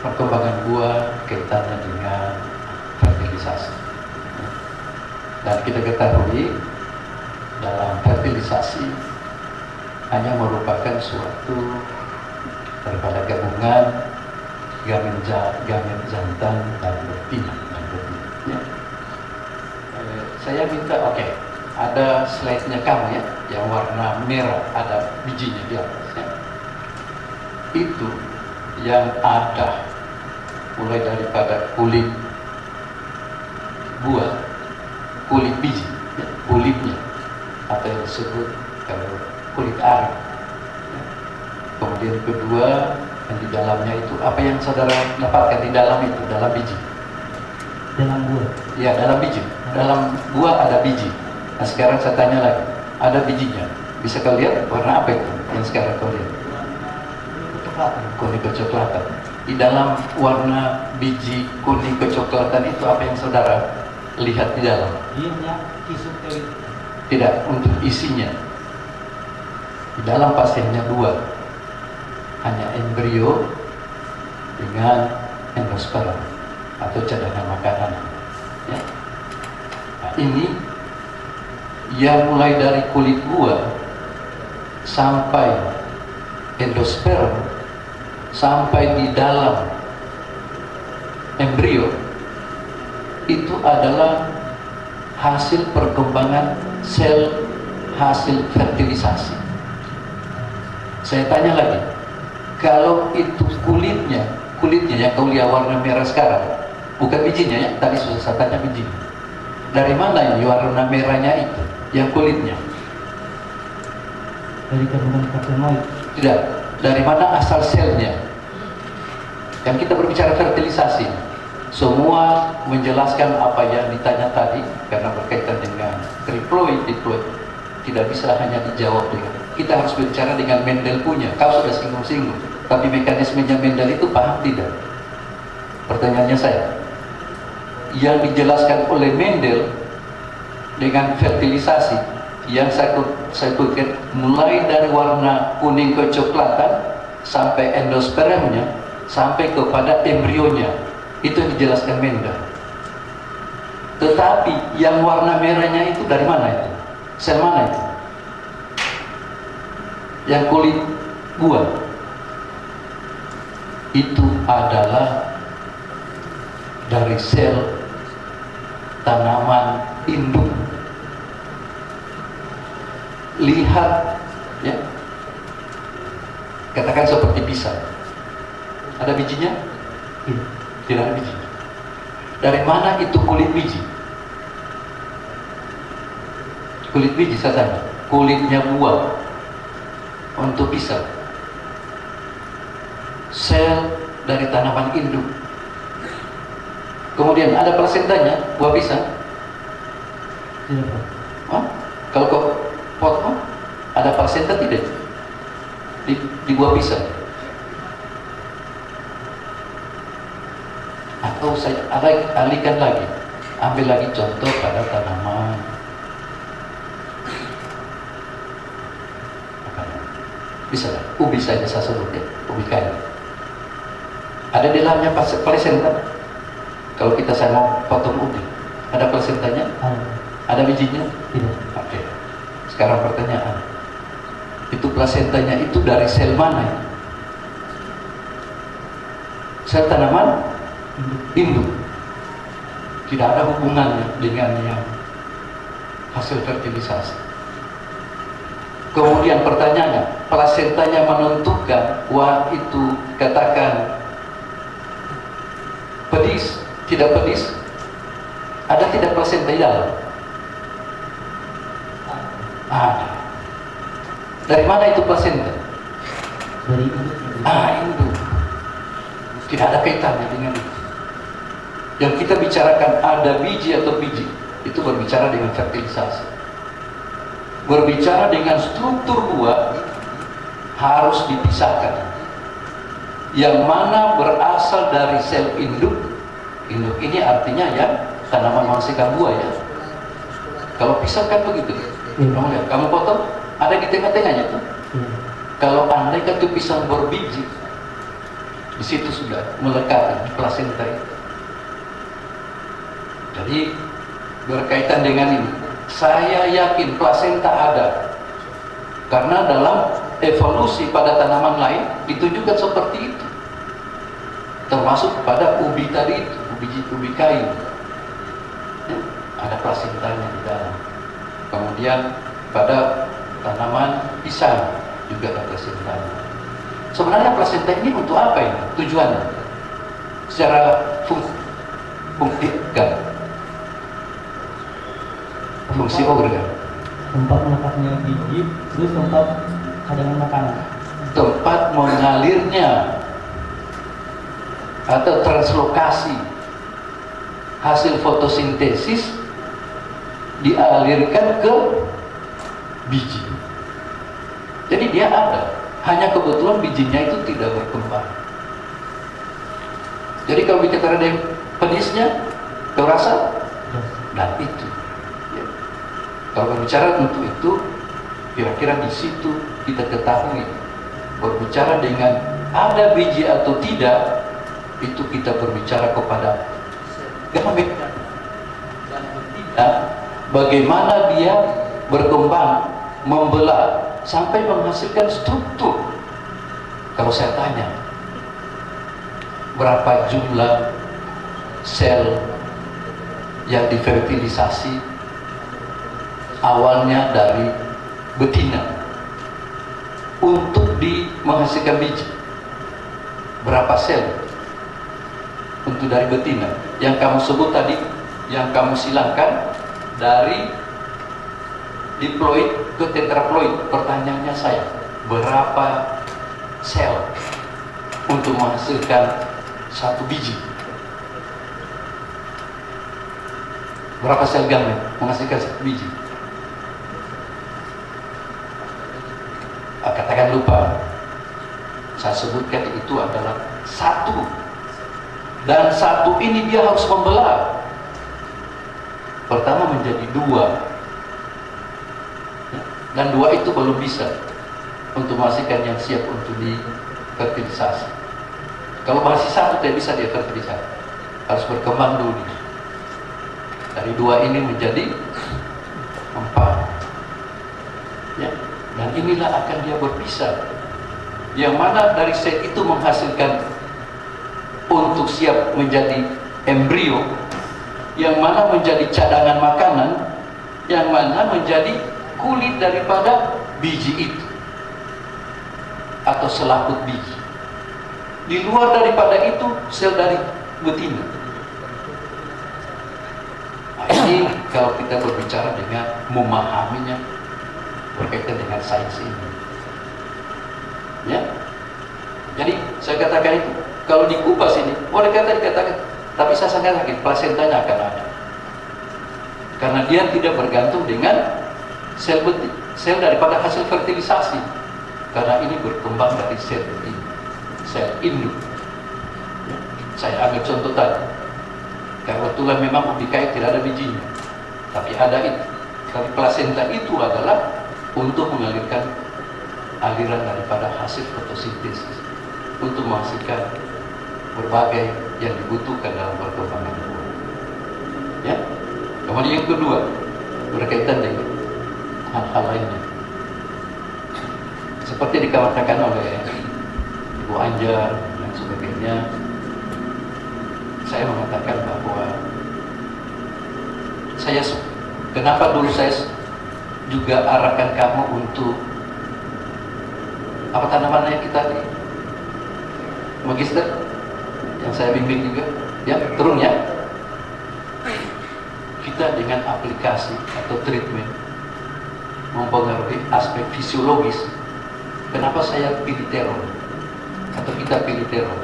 perkembangan buah kaitannya dengan fertilisasi. Dan kita ketahui dalam fertilisasi hanya merupakan suatu daripada gabungan gamen jantan dan betina. Ya. Saya minta, oke, ada slide-nya kamu ya, yang warna merah, ada bijinya di atasnya. Itu yang ada mulai daripada kulit buah, kulit biji, ya, kulitnya, atau yang disebut kalau kulit ari. Ya. Kemudian kedua, yang di dalamnya itu apa yang saudara dapatkan di dalam itu, dalam biji? Dalam buah. Ya, dalam biji. Dalam buah ada biji. Nah sekarang saya tanya lagi, ada bijinya. Bisa kau lihat warna apa itu yang sekarang kau lihat? Kuning kecoklatan. Di dalam warna biji kuning kecoklatan itu apa yang saudara lihat di dalam? Iya, kisut itu. Tidak, untuk isinya. Di dalam pasiennya dua, hanya embrio dengan endosperm atau cadangan makanan. Ya. Nah, ini yang mulai dari kulit buah sampai endosperm sampai di dalam embrio itu adalah hasil perkembangan sel hasil fertilisasi. Saya tanya lagi, kalau itu kulitnya yang kau lihat warna merah sekarang, bukan bijinya ya, tadi sudah saya tanya biji. Dari mana ini warna merahnya itu, yang kulitnya? Dari kandungan karotenoid. Tidak, dari mana asal selnya? Yang kita berbicara fertilisasi, semua menjelaskan apa yang ditanya tadi, karena berkaitan dengan triploid, diploid, tidak bisa hanya dijawab dengan, kita harus berbicara dengan Mendel punya. Kau sudah singgung-singgung, tapi mekanismenya Mendel itu paham tidak? Pertanyaannya saya, yang dijelaskan oleh Mendel dengan fertilisasi yang saya sebutkan mulai dari warna kuning kecoklatan sampai endospermnya sampai kepada embrionya, itu yang dijelaskan Mendel. Tetapi yang warna merahnya itu dari mana itu? Sel mana itu? Yang kulit buah itu adalah dari sel tanaman induk. Lihat ya, Katakan seperti pisang. Ada bijinya? Tidak. Tidak ada bijinya. Dari mana itu kulit biji? Kulit biji saya tanya. Kulitnya buah untuk pisang. Sel dari tanaman induk. Kemudian ada plasentanya, buah pisang. Tidak, Pak. Hah? Kalau kau potong, ada plasenta tidak? Di buah pisang. Atau saya alihkan lagi, ambil lagi contoh pada tanaman. Bisa lah, ubi saja saya sebut ya, ubi kayu. Ada di dalamnya plasenta. Kalau saya mau potong ubi, ada plasentanya? Ada bijinya? Tidak. Oke. Sekarang pertanyaan, itu plasentanya itu dari sel mana? Ya? Sel tanaman? Induk. Tidak ada hubungannya dengan yang hasil fertilisasi. Kemudian pertanyaannya, plasentanya menentukan wah itu katakan pedis, tidak pedis. Ada tidak plasenta di dalam? Ada. Dari mana itu plasenta? Dari induk. Induk. Tidak ada kaitannya dengan itu. Yang kita bicarakan ada biji atau biji, itu berbicara dengan fertilisasi. Berbicara dengan struktur buah harus dipisahkan. Yang mana berasal dari sel induk. Induk ini artinya ya tanaman menghasilkan buah ya. Kalau pisahkan begitu. Kamu lihat, kamu potong ada di tengah-tengahnya tuh. Kalau andai kata pisang berbiji, di situ sudah melekat di plasenta itu. Jadi berkaitan dengan ini, saya yakin plasenta ada karena dalam evolusi pada tanaman lain ditunjukkan seperti itu, termasuk pada ubi tadi itu, ubi kayu ya, ada plasentanya di dalam. Kemudian pada tanaman pisang juga ada plasentanya. Sebenarnya plasenta ini untuk apa ini tujuannya? Secara fungsi organ. Tempat melekatnya biji, terus tempat cadangan makanan. Tempat mengalirnya atau translokasi hasil fotosintesis dialirkan ke biji. Jadi dia ada, hanya kebetulan bijinya itu tidak berkembang. Jadi kalau bicara ada yang pedisnya, kau rasa? Nah itu. Ya. Kalau berbicara untuk itu, kira-kira di situ kita ketahui. Berbicara dengan ada biji atau tidak, itu kita berbicara kepada gamet dan tidak. Bagaimana dia berkembang, membelah, sampai menghasilkan struktur. Kalau saya tanya, berapa jumlah sel yang difertilisasi awalnya dari betina untuk menghasilkan biji? Berapa sel untuk dari betina? Yang kamu sebut tadi, yang kamu silangkan dari diploid ke tetraploid. Pertanyaannya saya, berapa sel untuk menghasilkan satu biji? Berapa sel gamet menghasilkan satu biji? Katakan lupa, saya sebutkan itu adalah satu, dan satu ini dia harus membelah. Pertama menjadi dua, dan dua itu belum bisa untuk menghasilkan yang siap untuk difertilisasi. Kalau masih satu tidak bisa difertilisasi, harus berkembang dulu. Dari dua ini menjadi empat ya. Dan inilah akan dia berpisah, yang mana dari sel itu menghasilkan untuk siap menjadi embrio, yang mana menjadi cadangan makanan, yang mana menjadi kulit daripada biji itu. atau selaput biji. Di luar daripada itu sel dari betina. Nah, ini kalau kita berbicara dengan memahaminya berkaitan dengan sains ini, ya. Jadi saya katakan itu kalau dikupas ini boleh dikatakan, tapi saya sangat yakin plasentanya akan ada, karena dia tidak bergantung dengan sel betina, sel daripada hasil fertilisasi, karena ini berkembang dari sel betina, sel induk. Saya ambil contoh tadi, kebetulan memang ubi kayu tidak ada bijinya, tapi ada itu. Tapi plasenta itu adalah untuk mengalirkan aliran daripada hasil fotosintesis untuk menghasilkan berbagai yang dibutuhkan dalam perkembangan buah. Ya. Kemudian yang kedua berkaitan dengan hal-hal lainnya, seperti dikatakan oleh Ibu Anjar dan sebagainya. Saya mengatakan bahwa kenapa dulu saya juga arahkan kamu untuk apa tanamannya kita di magister yang saya bimbing juga, ya turun ya. Kita dengan aplikasi atau treatment mempengaruhi aspek fisiologis. Kenapa saya pilih teror atau kita pilih teror?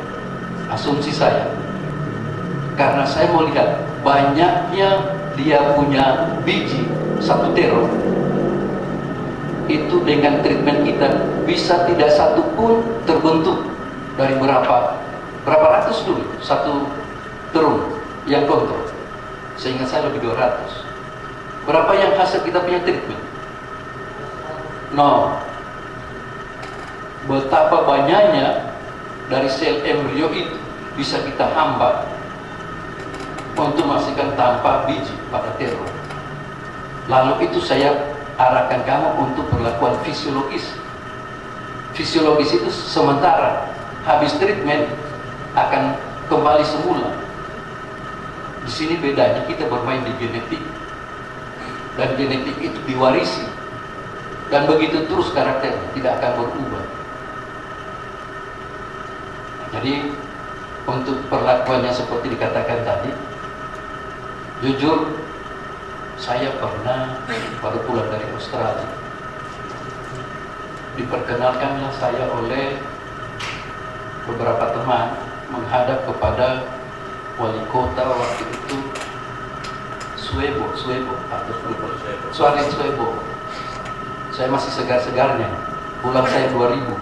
Asumsi saya, karena saya mau lihat banyaknya dia punya biji satu teror itu dengan treatment kita bisa tidak satu pun terbentuk dari berapa ratus dulu satu terung yang kontrol, sehingga saya lebih 200. Berapa yang hasil kita punya treatment? No. Betapa banyaknya dari sel embrio itu bisa kita hambat untuk menghasilkan tanpa biji pada teror. Lalu itu saya arahkan kamu untuk perlakuan fisiologis. Fisiologis itu sementara, habis treatment akan kembali semula. Di sini bedanya kita bermain di genetik, dan genetik itu diwarisi, dan begitu terus karakternya tidak akan berubah. Jadi untuk perlakuannya seperti dikatakan tadi, jujur saya pernah baru pulang dari Australia, diperkenalkanlah saya oleh beberapa teman menghadap kepada wali kota waktu itu Suebo atau Suarez Suebo. Saya masih segar-segarnya, pulang saya 2001.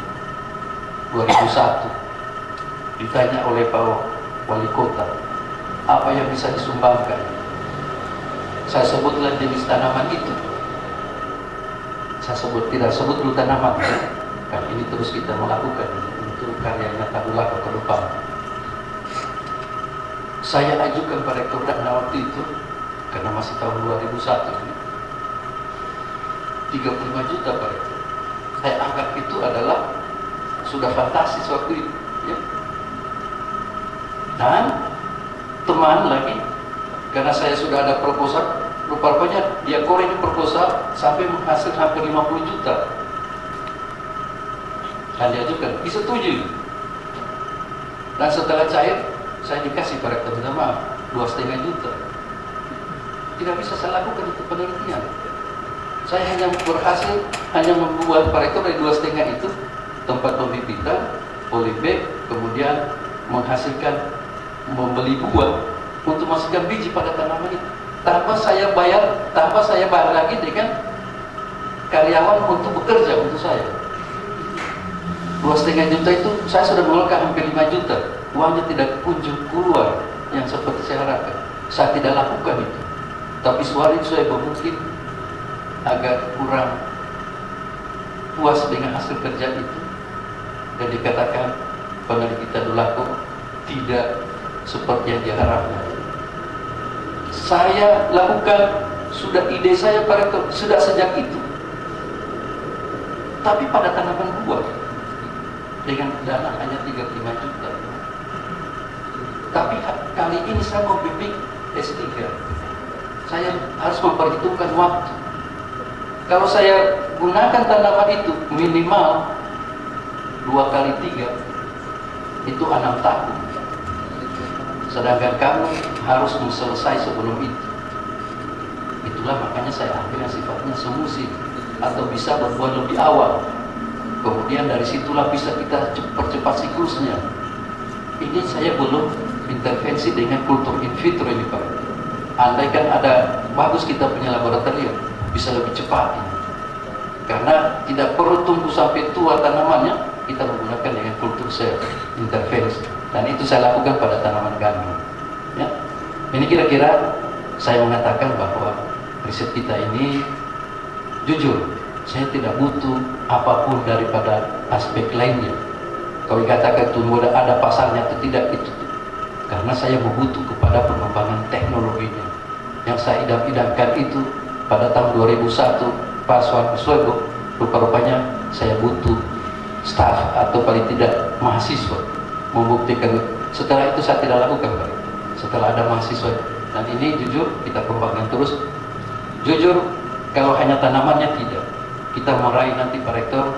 Ditanya oleh Pak Wali Kota, apa yang bisa disumbangkan? Saya sebutlah jenis tanaman itu. Tidak sebut dulu tanaman, kan ini terus kita melakukan untuk karya nyata Dulako ke depan. Saya ajukan pada Rektor Dana waktu itu, karena masih tahun 2001 ini, 35 juta Pak Rektor. Saya anggap itu adalah sudah fantastis waktu itu, ya. Dan teman lagi, karena saya sudah ada proposal, rupanya dia korek proposal sampai menghasilkan hampir 50 juta. Dan dia juga disetujui. Dan setelah cair, saya dikasih Pak Rektor, minta maaf, 2,5 juta. Tidak bisa saya lakukan itu penelitian. Saya hanya berhasil membuat Pak Rektor dari 2,5 itu tempat pembibitan, polybag, kemudian menghasilkan, membeli buah untuk masukkan biji pada tanaman itu. Tanpa saya bayar lagi dengan karyawan untuk bekerja untuk saya. 2,5 juta itu saya sudah mengeluarkan hampir 5 juta. Uangnya tidak kunjung keluar yang seperti saya harapkan. Saya tidak lakukan itu. Tapi suara saya mungkin agak kurang puas dengan hasil kerja itu, dan dikatakan penelitian Dulako tidak seperti yang diharapkan. Saya lakukan, sudah ide saya pada sudah sejak itu. Tapi pada tanaman buah dengan dana hanya 35 juta. Tapi kali ini saya mau bimbing S3. Saya harus memperhitungkan waktu. Kalau saya gunakan tanaman itu minimal 2 kali 3 itu 6 tahun. Sedangkan kamu harus selesai sebelum itu. Itulah makanya saya akhirnya sifatnya semusim atau bisa berbuat lebih awal. Kemudian dari situlah bisa kita percepat siklusnya. Ini saya belum intervensi dengan kultur in vitro ini Pak. Andaikan ada bagus kita punya laboratorium, bisa lebih cepat ini. Karena tidak perlu tunggu sampai tua tanamannya, kita menggunakan dengan kultur sel intervensi. Dan itu saya lakukan pada tanaman gandum. Ya. Ini kira-kira saya mengatakan bahwa riset kita ini jujur, saya tidak butuh apapun daripada aspek lainnya. Kalau dikatakan itu ada pasarnya atau tidak, itu karena saya membutuh kepada pengembangan teknologinya. Yang saya idam-idamkan itu pada tahun 2001 Pak Soeharto, rupa-rupanya saya butuh staf atau paling tidak mahasiswa membuktikan. Setelah itu saya tidak lakukan Pak. Setelah ada mahasiswa, dan ini jujur kita kembangkan terus. Jujur, kalau hanya tanamannya tidak, kita meraih nanti Pak Rektor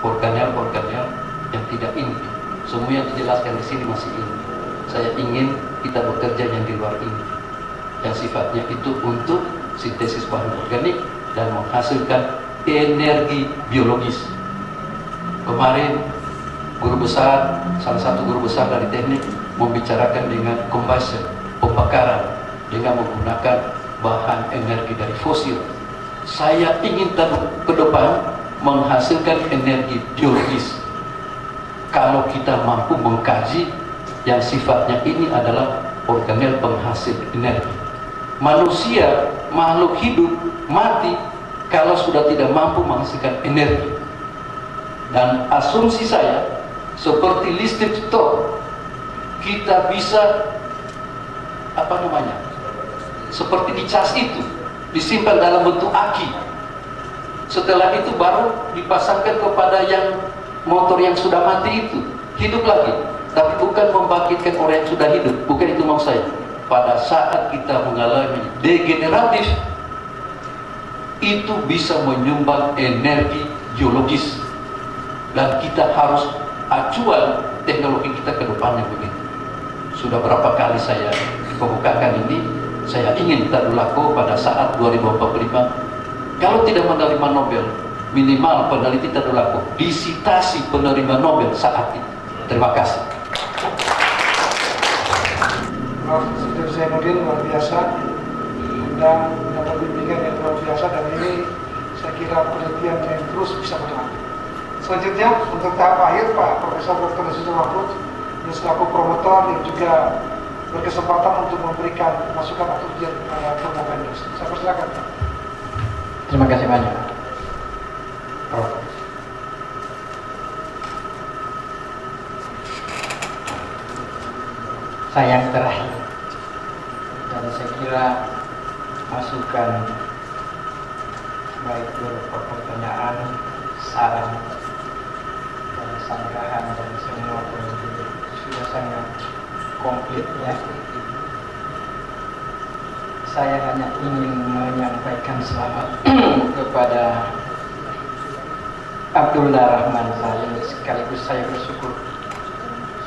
organel yang tidak inti. Semua yang dijelaskan di sini masih inti. Saya ingin kita bekerja yang di luar ini, yang sifatnya itu untuk sintesis bahan organik dan menghasilkan energi biologis. Kemarin salah satu guru besar dari teknik membicarakan dengan combustion, pembakaran dengan menggunakan bahan energi dari fosil. Saya ingin ke depan menghasilkan energi biologis. Kalau kita mampu mengkaji yang sifatnya ini adalah organel penghasil energi. Manusia, makhluk hidup, mati kalau sudah tidak mampu menghasilkan energi. Dan asumsi saya, seperti listrik stok, kita bisa seperti dicas itu, disimpan dalam bentuk aki. Setelah itu baru dipasangkan kepada yang motor yang sudah mati itu, hidup lagi. Tapi bukan membangkitkan orang yang sudah hidup, bukan itu mau saya. Pada saat kita mengalami degeneratif, itu bisa menyumbang energi geologis. Dan kita harus acuan teknologi kita ke depannya begitu. Sudah berapa kali saya kemukakan ini, saya ingin Tadulako pada saat 2045, kalau tidak menerima Nobel, minimal peneliti Tadulako disitasi penerima Nobel saat itu. Terima kasih. Prof. Zainuddin luar biasa dan dapat bimbingan yang luar biasa, dan ini saya kira penelitian yang terus bisa berlanjut. Selanjutnya untuk tahap akhir Pak Profesor Dr. Nasution Mahfud yang selaku promotor yang juga berkesempatan untuk memberikan masukan atau ujian kepada Promo Vendors. Saya persilakan Pak. Terima kasih banyak Prof. Saya yang terakhir, dan saya kira masukan baik berupa pertanyaan, saran, dan sanggahan dan semua peneliti sudah sangat komplit ya. Saya hanya ingin menyampaikan selamat kepada Abdullah Rahman Salim, sekaligus saya bersyukur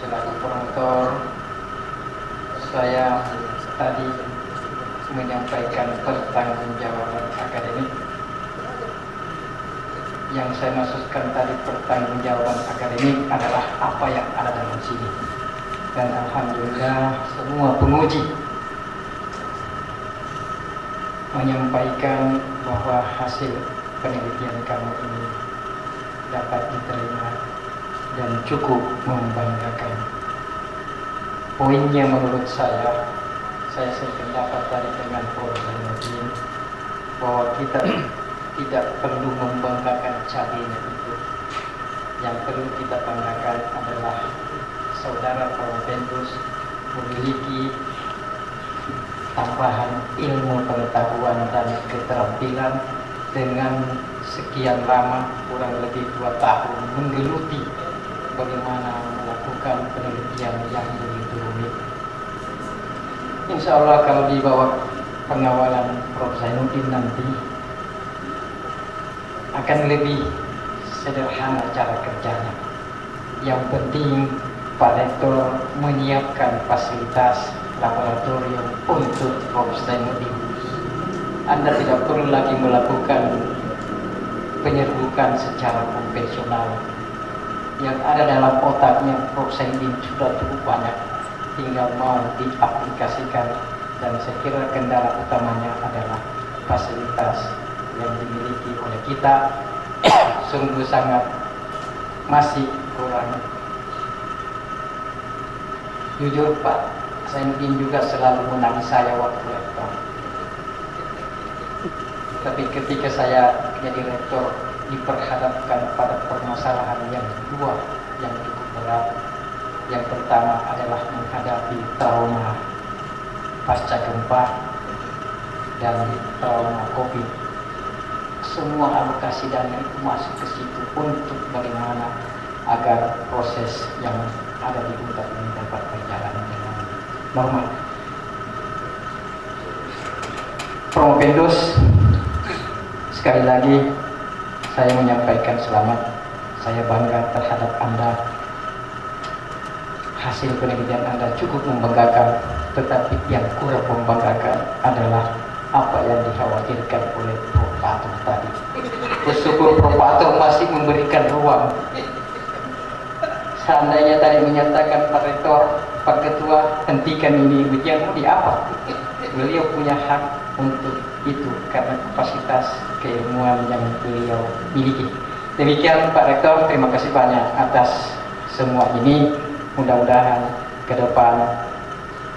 selaku promotor. Saya tadi menyampaikan pertanggungjawaban akademik. Yang saya maksudkan tadi pertanggungjawaban akademik adalah apa yang ada dalam sini. Dan alhamdulillah semua penguji menyampaikan bahwa hasil penelitian kamu ini dapat diterima dan cukup membanggakan. Poinnya menurut saya sependapat tadi dengan Prof. Zainuddin bahwa kita tidak perlu membanggakan cabainya itu. Yang perlu kita banggakan adalah saudara Prof. Vendors memiliki tambahan ilmu pengetahuan dan keterampilan dengan sekian lama, kurang lebih 2 tahun menggeluti bagaimana melakukan penelitian yang begitu rumit. Insya Allah kalau di bawah pengawalan Prof. Zainuddin nanti akan lebih sederhana cara kerjanya. Yang penting Pak Rektor menyiapkan fasilitas laboratorium untuk Prof. Zainuddin. Anda tidak perlu lagi melakukan penyerbukan secara konvensional. Yang ada dalam otaknya Prof. Zainuddin sudah cukup banyak, tinggal mau diaplikasikan. Dan saya kira kendala utamanya adalah fasilitas yang dimiliki oleh kita sungguh sangat masih kurang. Jujur Pak, Zainuddin juga selalu menangis saya waktu rektor. Tapi ketika saya jadi rektor diperhadapkan pada permasalahan yang dua yang cukup berat. Yang pertama adalah menghadapi trauma pasca gempa dan trauma COVID. Semua alokasi dana itu masuk ke situ untuk bagaimana agar proses yang ada di UNTAD ini dapat berjalan dengan normal. Promopendos, sekali lagi saya menyampaikan selamat. Saya bangga terhadap Anda. Hasil penelitian Anda cukup membanggakan, tetapi yang kurang membanggakan adalah apa yang dikhawatirkan oleh Prof. Patung tadi. Bersyukur Prof. Patung masih memberikan ruang. Seandainya tadi menyatakan Pak Rektor, Pak Ketua, hentikan ini ujian, mau di apa? Beliau punya hak untuk itu karena kapasitas keilmuan yang beliau miliki. Demikian Pak Rektor, terima kasih banyak atas semua ini. Mudah-mudahan ke depan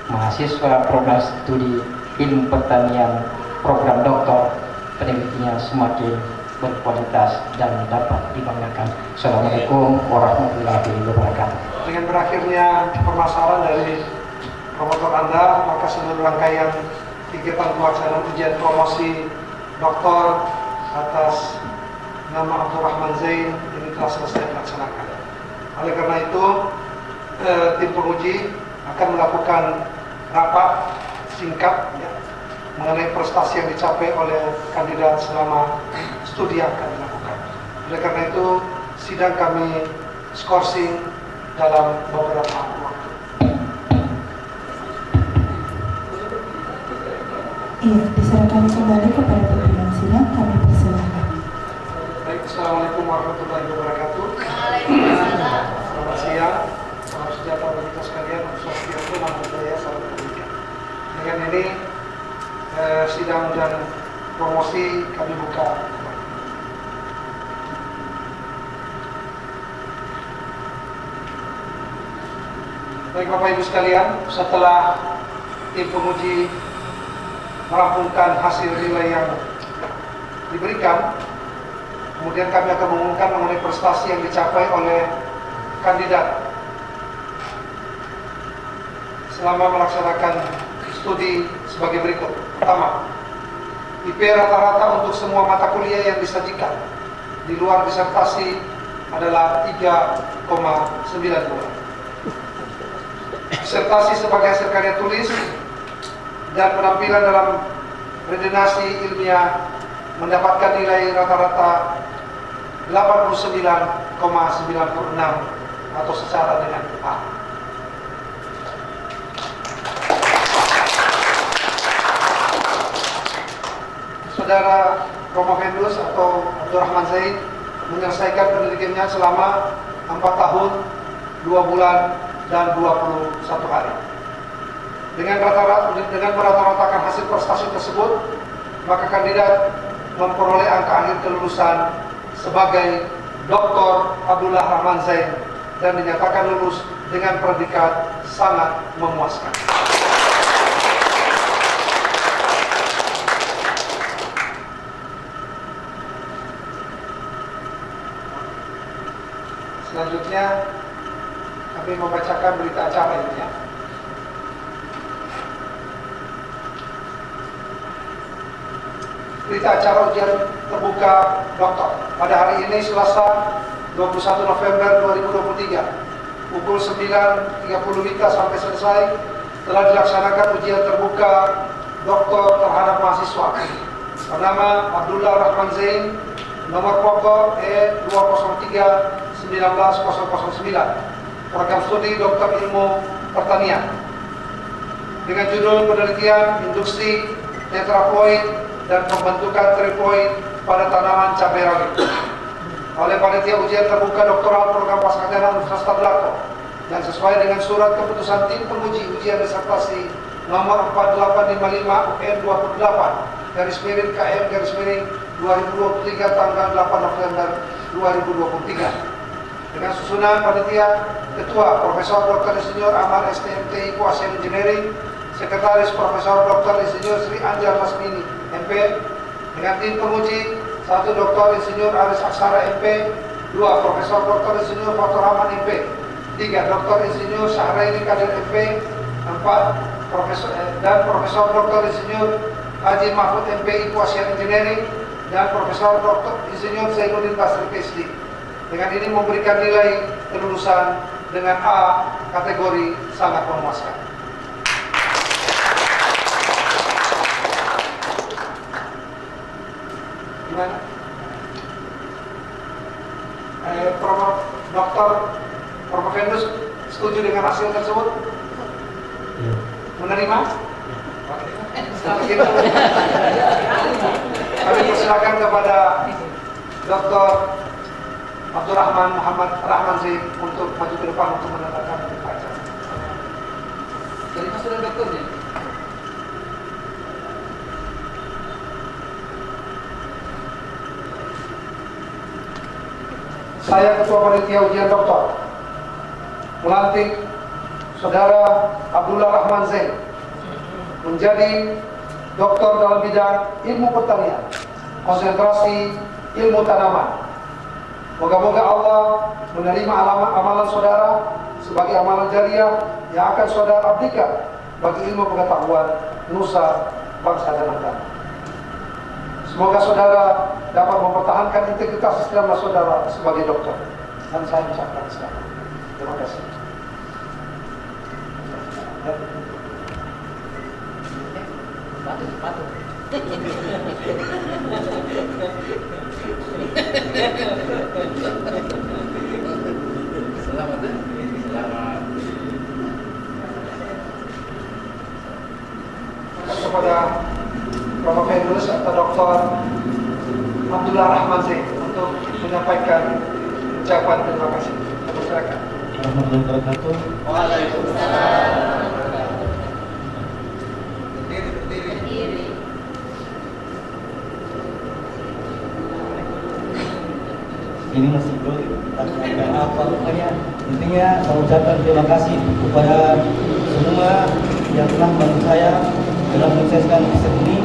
mahasiswa program studi ilmu pertanian program doktor penelitiannya semakin berkualitas dan dapat dibanggakan. Assalamualaikum warahmatullahi wabarakatuh. Dengan berakhirnya permasalahan dari promotor Anda, maka seluruh rangkaian kegiatan pelaksanaan ujian promosi doktor atas nama Abdurrahman Zain ini telah selesai dilaksanakan. Oleh karena itu, tim penguji akan melakukan rapat singkat ya, mengenai prestasi yang dicapai oleh kandidat selama studi yang akan dilakukan. Oleh karena itu, sidang kami skorsing dalam beberapa waktu. Iya, diserahkan kembali kepada pimpinan sidang. Kami persilakan. Baik, Assalamualaikum warahmatullahi wabarakatuh. Selamat siang, salam sejahtera bagi kita sekalian. Swastiastu, namo buddhaya, salam kebajikan. Dengan ini sidang dan promosi kami buka. Baik Bapak Ibu sekalian, setelah tim penguji merampungkan hasil nilai yang diberikan, kemudian kami akan mengumumkan mengenai prestasi yang dicapai oleh kandidat selama melaksanakan studi sebagai berikut. Pertama, IP rata-rata untuk semua mata kuliah yang disajikan di luar disertasi adalah 3,92. Disertasi sebagai hasil karya tulis dan penampilan dalam redenasi ilmiah mendapatkan nilai rata-rata 89,96 atau secara dengan A. Saudara Promovenus atau Abdurrahman Zain menyelesaikan pendidikannya selama 4 tahun, 2 bulan, dan 21 hari. Dengan merata-ratakan hasil prestasi tersebut, maka kandidat memperoleh angka akhir kelulusan sebagai Dr. Abdullah Rahman Zain dan dinyatakan lulus dengan predikat sangat memuaskan. Selanjutnya kami membacakan berita acara ini ya. Berita acara ujian terbuka doktor pada hari ini Selasa 21 November 2023 pukul 9.30 WITA sampai selesai telah dilaksanakan ujian terbuka doktor terhadap mahasiswa bernama Abdullah Rahman Zain nomor pokok E203-19-009, program studi Doktor Ilmu Pertanian, dengan judul penelitian induksi tetraploid dan pembentukan triploid pada tanaman cabai rawit oleh Panitia Ujian Terbuka Doktoral Program Pascasarjana Universitas Tadulako, dan sesuai dengan surat keputusan tim penguji ujian disertasi nomor 4855 UN 28 KM 2023 tanggal 8 November 2023, dengan susunan panitia: Ketua Profesor Dr. Insinyur Amar STMT Kuasa Engineering, Sekretaris Profesor Dr. Insinyur Sri Anjar Lasmini MP, dengan tim penguji: 1. Dr. Insinyur Aris Aksara MP, 2. Profesor Dr. Insinyur Fatur Rahman MP, 3. Dr. Insinyur Syahraini Kadir MP, 4. Profesor Dr. Insinyur Haji Mahfud MP Kuasa Engineering, dan Profesor Dr. Insinyur Zainuddin Basri PhD. Dengan ini memberikan nilai kelulusan dengan A kategori sangat memuaskan. Gimana? Prof. Vendus setuju dengan hasil tersebut? Ya. Menerima? Kami persilakan kepada Dr. Abdurrahman Muhammad Rahman Zain untuk maju ke depan untuk menandakan acara. Terima sudah dokternya. Saya Ketua Panitia Ujian Doktor melantik Saudara Abdullah Rahman Zain menjadi doktor dalam bidang ilmu pertanian, konsentrasi ilmu tanaman. Moga-moga Allah menerima amalan saudara sebagai amalan jariah yang akan saudara abdikan bagi ilmu pengetahuan nusa bangsa dan agama. Semoga saudara dapat mempertahankan integritas Islam saudara sebagai dokter. Dan saya ucapkan selamat. Terima kasih. Patut. Selamat. Kepada Prof. Vendus atau Dr. Abdullah Rahman Zain untuk menyampaikan ucapan terima kasih. Silakan. Warahmatullahi wabarakatuh. Waalaikumsalam. Ini masih belum apa rupanya. Intinya saya ucapkan terima kasih kepada semua yang telah membantu saya dalam menyukseskan riset ini.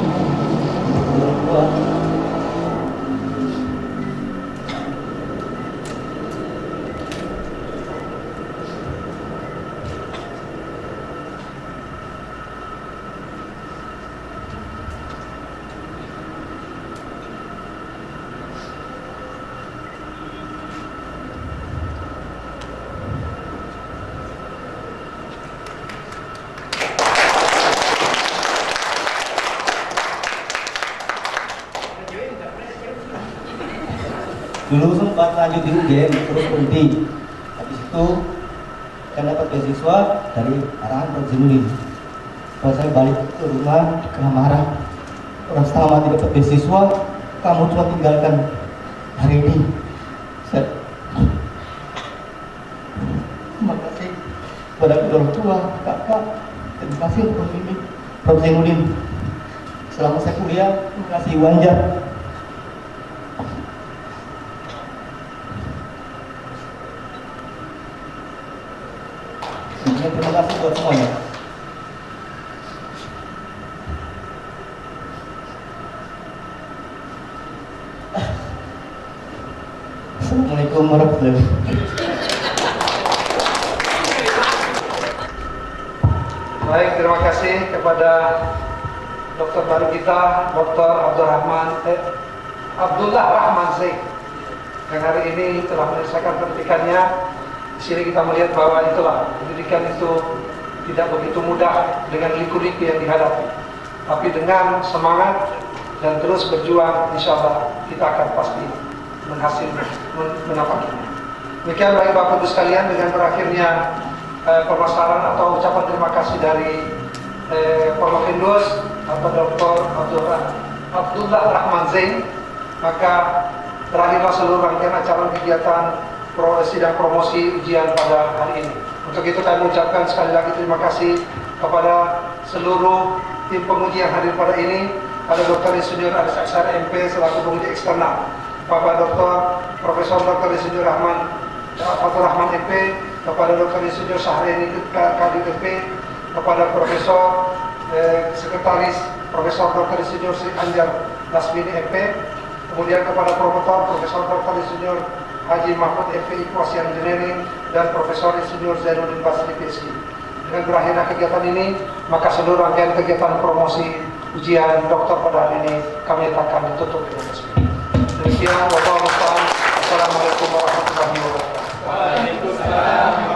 Dulu sempat lanjut di UGM terus berhenti. Habis itu kan dapat beasiswa dari arahan Prof. Zainuddin. Pas saya balik ke rumah kena marah. Orang setengah mati dapat beasiswa, kamu cuma tinggalkan hari ini. Terima kasih kepada kedua tua, kakak. Terima kasih Prof. Zainuddin. Selama saya kuliah, terima kasih Wanjar. Terima kasih buat semuanya. Assalamualaikum warahmatullahi wabarakatuh. Baik, terima kasih kepada dokter baru kita, Dr. Abdullah Rahman Zain, yang hari ini telah menyelesaikan pendidikannya. Di sini kita melihat bahwa itulah pendidikan itu tidak begitu mudah dengan liku-liku yang dihadapi, tapi dengan semangat dan terus berjuang, insya Allah kita akan pasti menapakinya. Demikian baik Bapak Ibu sekalian, dengan berakhirnya pemasaran atau ucapan terima kasih dari Porlokindus atau Dr. Abdullah Rahman Zain, maka berakhirlah seluruh rangkaian acara kegiatan sidang promosi ujian pada hari ini. Untuk itu kami ucapkan sekali lagi terima kasih kepada seluruh tim penguji yang hadir pada ini. Ada Dr. Insinyur Aris Aksara MP selaku penguji eksternal, Bapak Dr. Profesor Dr. Insinyur Fathur Rahman MP, kepada Dr. Insinyur Syahrini Kadil MP, kepada Profesor Sekretaris Profesor Dr. Insinyur Sri Anjar Lasmini MP, kemudian kepada Promotor Profesor Dr. Insinyur Haji Mahfud FPI Equation Engineering, dan Profesor Insinyur Zainuddin Basri PSG. Dengan berakhirnya kegiatan ini, maka seluruh rangkaian kegiatan promosi ujian dokter pada hari ini kami nyatakan ditutup dengan resmi. Demikian, wassalamualaikum warahmatullahi wabarakatuh.